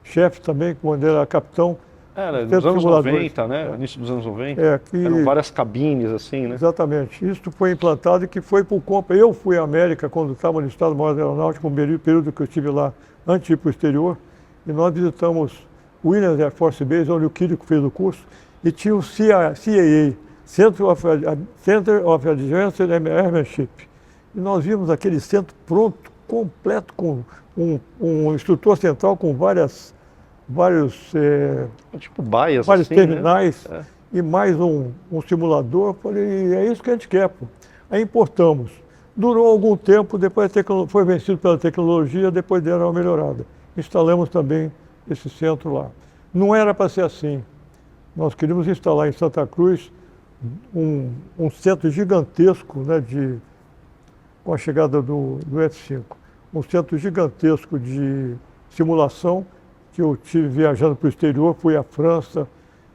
chefe também, quando era capitão. Era dos anos 90, né? Início dos anos 90. Eram várias cabines, assim, né? Exatamente. Isso foi implantado e que foi por conta. Eu fui à América quando estava no Estado-Maior da Aeronáutica, um período que eu estive lá antes de ir para o exterior, e nós visitamos o Williams Air Force Base, onde o Quirico fez o curso, e tinha o CAA, Center of Advanced Airmanship. E nós vimos aquele centro pronto, completo, com um instrutor central com vários tipo baias, vários assim, terminais, né? E mais um simulador. Falei, é isso que a gente quer, pô. Aí importamos. Durou algum tempo, depois foi vencido pela tecnologia, depois deram uma melhorada. Instalamos também esse centro lá. Não era para ser assim. Nós queríamos instalar em Santa Cruz um centro gigantesco, né, com a chegada do F-5. Um centro gigantesco de simulação, que eu tive viajando para o exterior, fui à França,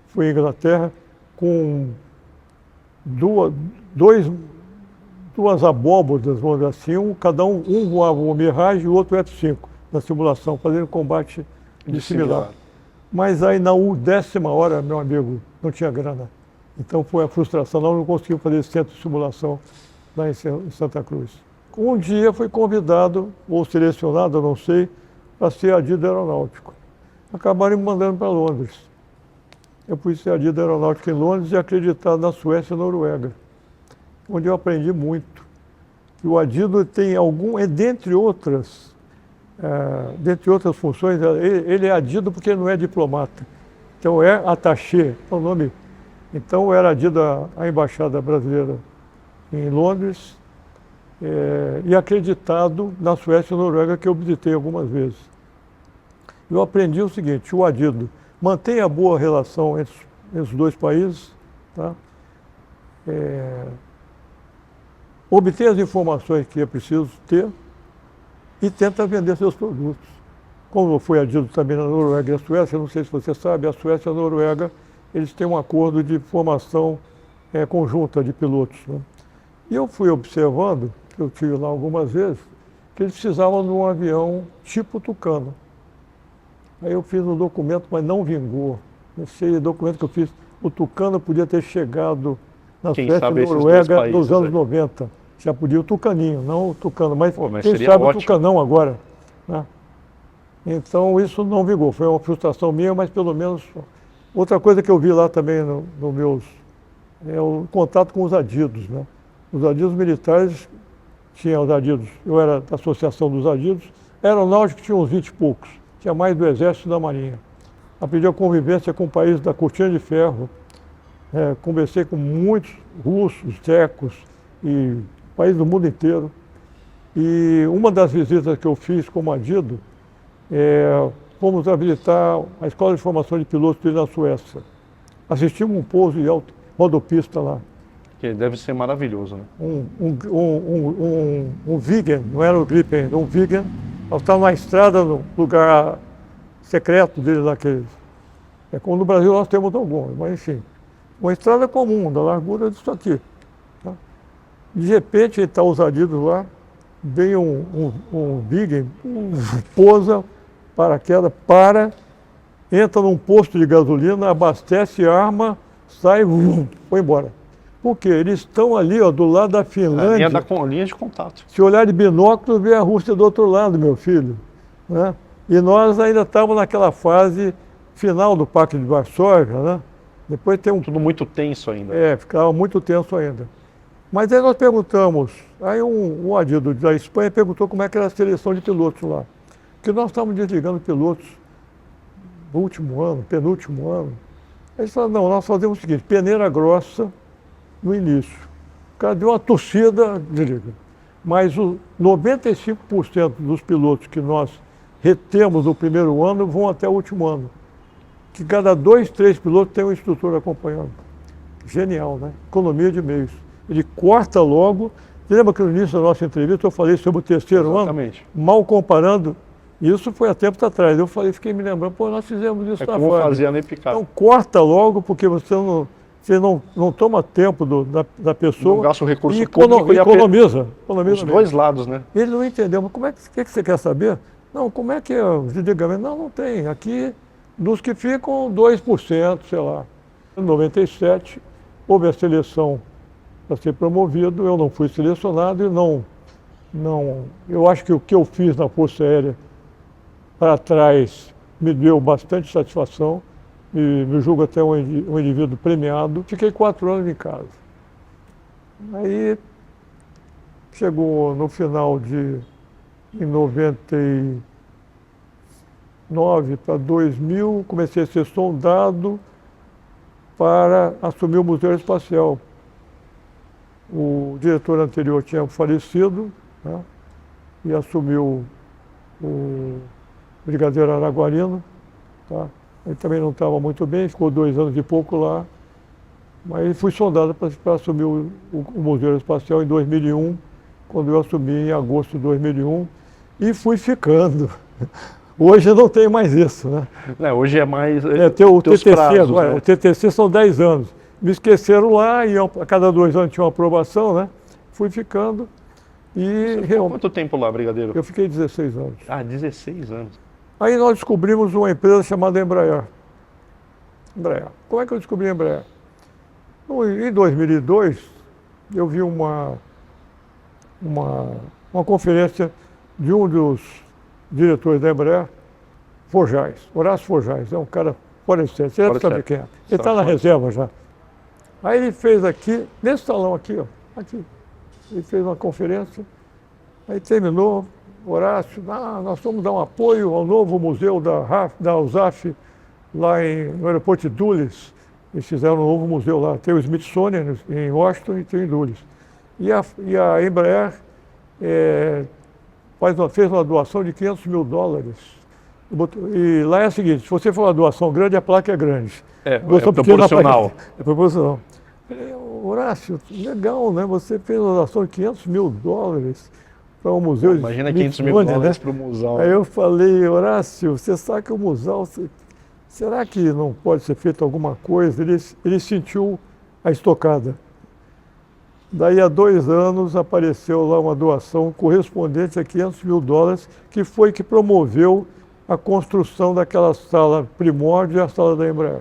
fui à Inglaterra, com duas abóbodas, vamos dizer assim, cada um voava um Mirage e o outro F-5 na simulação, fazendo combate de similar. Mas aí na 10ª hora, meu amigo, não tinha grana. Então foi a frustração, não conseguiu fazer esse centro de simulação lá em Santa Cruz. Um dia fui convidado, ou selecionado, eu não sei, para ser adido aeronáutico. Acabaram me mandando para Londres. Eu fui ser adido aeronáutico em Londres e acreditado na Suécia e Noruega, onde eu aprendi muito. E o adido tem dentre outras funções, ele é adido porque ele não é diplomata. Então é attaché, é o nome. Então eu era adido à Embaixada Brasileira em Londres e acreditado na Suécia e Noruega, que eu visitei algumas vezes. Eu aprendi o seguinte: o adido mantenha boa relação entre os dois países, tá? Obter as informações que é preciso ter e tenta vender seus produtos. Como eu fui adido também na Noruega e na Suécia, não sei se você sabe, a Suécia e a Noruega, eles têm um acordo de formação conjunta de pilotos, né? E eu fui observando, que eu tive lá algumas vezes, que eles precisavam de um avião tipo Tucano. Aí eu fiz um documento, mas não vingou. Esse documento que eu fiz, o Tucano podia ter chegado na Suécia e Noruega nos anos 90. Já podia o Tucaninho, não o Tucano, mas quem sabe o Tucanão agora, né? Então isso não vingou, foi uma frustração minha, mas pelo menos... Outra coisa que eu vi lá também no meus... é o contato com os adidos, né? Os adidos militares, tinha os adidos, eu era da Associação dos Adidos, aeronáuticos tinha uns 20 e poucos, tinha mais do Exército e da Marinha. Aprendi a convivência com países da Cortina de Ferro, conversei com muitos russos, tchecos e países do mundo inteiro. E uma das visitas que eu fiz como adido, fomos a visitar a Escola de Formação de Pilotos na Suécia. Assistimos um pouso de rodopista lá. Que deve ser maravilhoso, né? Um Viggen, não era o Gripen, um Viggen. Nós estávamos na estrada, no lugar secreto deles lá. Como no Brasil nós temos alguns, mas enfim. Uma estrada comum, da largura disso aqui. Tá? De repente, está os adidos lá, vem um Viggen, pousa, paraquedas, entra num posto de gasolina, abastece, arma, sai, foi embora. Por quê? Eles estão ali, ó, do lado da Finlândia. Linha de contato. Se olhar de binóculo, vê a Rússia do outro lado, meu filho, né? E nós ainda estávamos naquela fase final do Pacto de Varsóvia, né? Depois tem tudo muito tenso ainda. Ficava muito tenso ainda. Mas aí nós perguntamos, aí um adido da Espanha perguntou como é que era a seleção de pilotos lá. Porque nós estávamos desligando pilotos no último ano, penúltimo ano. Aí eles falaram, não, nós fazemos o seguinte, peneira grossa no início. O cara deu uma torcida, desliga. Mas 95% dos pilotos que nós retemos no primeiro ano vão até o último ano. Que cada 2, 3 pilotos tem um instrutor acompanhando. Genial, né? Economia de meios. Ele corta logo. Você lembra que no início da nossa entrevista eu falei sobre o terceiro ano? Mal comparando, isso foi há tempos atrás. Eu falei, fiquei me lembrando, pô, nós fizemos isso na fábrica. Fazia nem picado. Então corta logo, porque você não toma tempo da pessoa. Não gasta o recurso e público economiza. Os dois lados, né? Ele não entendeu, mas como é que você quer saber? Não, como é que é o desligamento? Não tem. Aqui, dos que ficam, 2%, sei lá. Em 97, houve a seleção para ser promovido, eu não fui selecionado e eu acho que o que eu fiz na Força Aérea para trás me deu bastante satisfação, me julgo até um indivíduo premiado. Fiquei 4 anos em casa. Aí chegou no final em 99 para 2000, comecei a ser sondado para assumir o Museu Espacial. O diretor anterior tinha falecido, né, e assumiu o brigadeiro Araguarino. Tá? Ele também não estava muito bem, ficou 2 anos e pouco lá. Mas fui sondado para assumir o Museu Espacial em 2001, quando eu assumi em agosto de 2001, e fui ficando. Hoje não tem mais isso, né? Hoje é mais... Tem o teus TTC prazos, agora, né? o TTC são 10 anos. Me esqueceram lá e a cada 2 anos tinha uma aprovação, né? Fui ficando e... Você ficou quanto tempo lá, brigadeiro? Eu fiquei 16 anos. Ah, 16 anos. Aí nós descobrimos uma empresa chamada Embraer. Como é que eu descobri a Embraer? Em 2002, eu vi uma conferência de um dos diretores da Embraer, Forjais, Horácio Forjais, é um cara fora de série, você deve saber quem é. Ele está na reserva já. Aí ele fez aqui, nesse salão aqui, ó, aqui, ele fez uma conferência, aí terminou, Horácio, nós vamos dar um apoio ao novo museu da USAF, lá no aeroporto de Dulles. Eles fizeram um novo museu lá, tem o Smithsonian em Washington e tem em Dulles. E a Embraer fez uma doação de $500 mil. E lá é o seguinte, se você for uma doação grande, a placa é grande. É proporcional. É proporcional. Horácio, legal, né? Você fez uma doação de $500 mil para um museu. Imagina $500 mil para o museu. Aí eu falei, Horácio, você sabe que o museu, será que não pode ser feito alguma coisa? Ele sentiu a estocada. Daí, há 2 anos, apareceu lá uma doação correspondente a $500 mil, que foi que promoveu a construção daquela sala Primórdio e a sala da Embraer.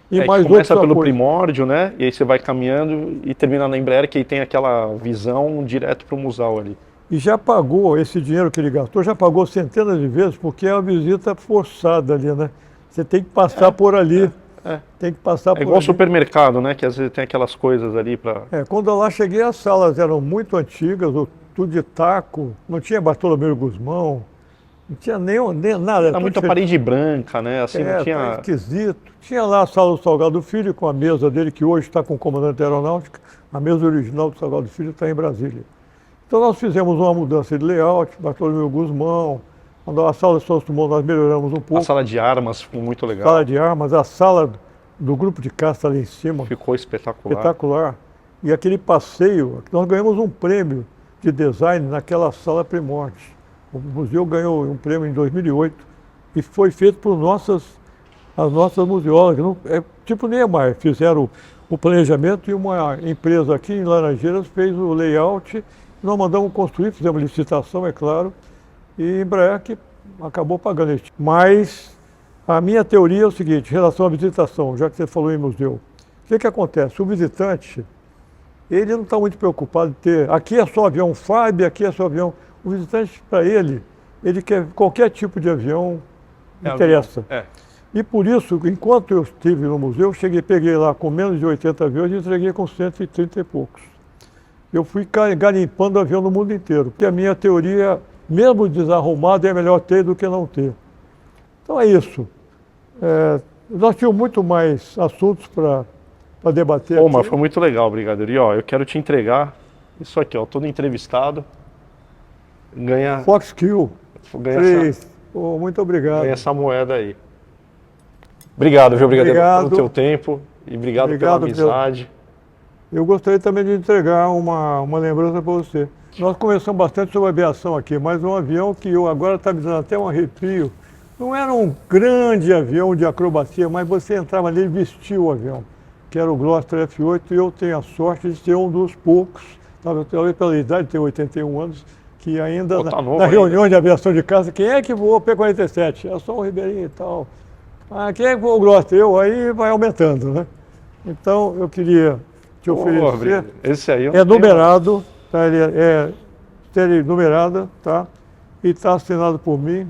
E mais começa pelo Primórdio, né? E aí você vai caminhando e termina na Embraer, que aí tem aquela visão direto para o museu ali. E já pagou esse dinheiro que ele gastou, já pagou centenas de vezes, porque é uma visita forçada ali, né? Você tem que passar por ali. Tem que passar por igual ali. Supermercado, né? Que às vezes tem aquelas coisas ali para... Quando eu lá cheguei, as salas eram muito antigas, tudo de taco, não tinha Bartolomeu Guzmão, não tinha nem nada. Era muita parede branca, né? Assim, não tinha... Tá esquisito. Tinha lá a sala do Salgado Filho, com a mesa dele, que hoje está com o comandante da aeronáutica. A mesa original do Salgado Filho está em Brasília. Então nós fizemos uma mudança de layout, Bartolomeu Guzmão, a sala de Santos Dumont nós melhoramos um pouco. A sala de armas ficou muito legal. Sala de armas, a sala do grupo de caça ali em cima. Ficou espetacular. Espetacular. E aquele passeio, nós ganhamos um prêmio de design naquela sala Primórdio. O museu ganhou um prêmio em 2008 e foi feito por as nossas museólogas. Tipo Niemeyer, fizeram o planejamento e uma empresa aqui em Laranjeiras fez o layout. Nós mandamos construir, fizemos licitação, é claro, e Embraer que acabou pagando isso. Mas a minha teoria é o seguinte, em relação à visitação, já que você falou em museu. O que acontece? O visitante, ele não está muito preocupado em ter... Aqui é só avião FAB, aqui é só avião... O visitante, para ele quer qualquer tipo de avião, interessa. E por isso, enquanto eu estive no museu, peguei lá com menos de 80 aviões e entreguei com 130 e poucos. Eu fui garimpando avião no mundo inteiro, porque a minha teoria, mesmo desarrumado, é melhor ter do que não ter. Então é isso. Nós tínhamos muito mais assuntos para debater aqui. Mas foi muito legal, brigadeiro. E eu quero te entregar isso aqui, todo entrevistado ganha... Foxkill. Ganha muito obrigado. Ganha essa moeda aí. Obrigado, viu, brigadeiro, pelo teu tempo e obrigado pela amizade. Eu gostaria também de entregar uma lembrança para você. Nós conversamos bastante sobre aviação aqui, mas um avião que agora está me dando até um arrepio. Não era um grande avião de acrobacia, mas você entrava nele e vestia o avião, que era o Gloster F8, e eu tenho a sorte de ser um dos poucos, talvez pela idade, tenho 81 anos, que ainda na reunião de aviação de casa, quem é que voou P-47? É só o Ribeirinho e tal. Quem é que voou o Gloster? Aí vai aumentando, né? Então, eu queria te oferecer. Esse aí é numerado, tá? Ele é série numerada, tá? E está assinado por mim.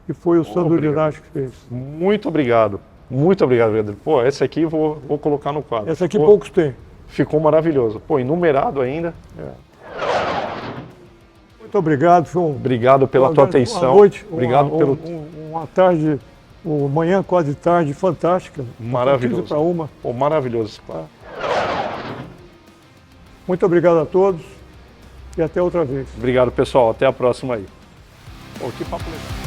E foi o Sandro Dinati que fez. Muito obrigado. Muito obrigado, Pedro. Esse aqui vou colocar no quadro. Esse aqui poucos têm. Ficou maravilhoso. Enumerado ainda. Muito obrigado. Obrigado pela tua atenção. Uma noite, obrigado pelo... uma tarde, uma manhã quase tarde, fantástica. Maravilhoso. 15 para 1. Maravilhoso. Claro. Muito obrigado a todos e até outra vez. Obrigado, pessoal. Até a próxima aí. Que papo legal.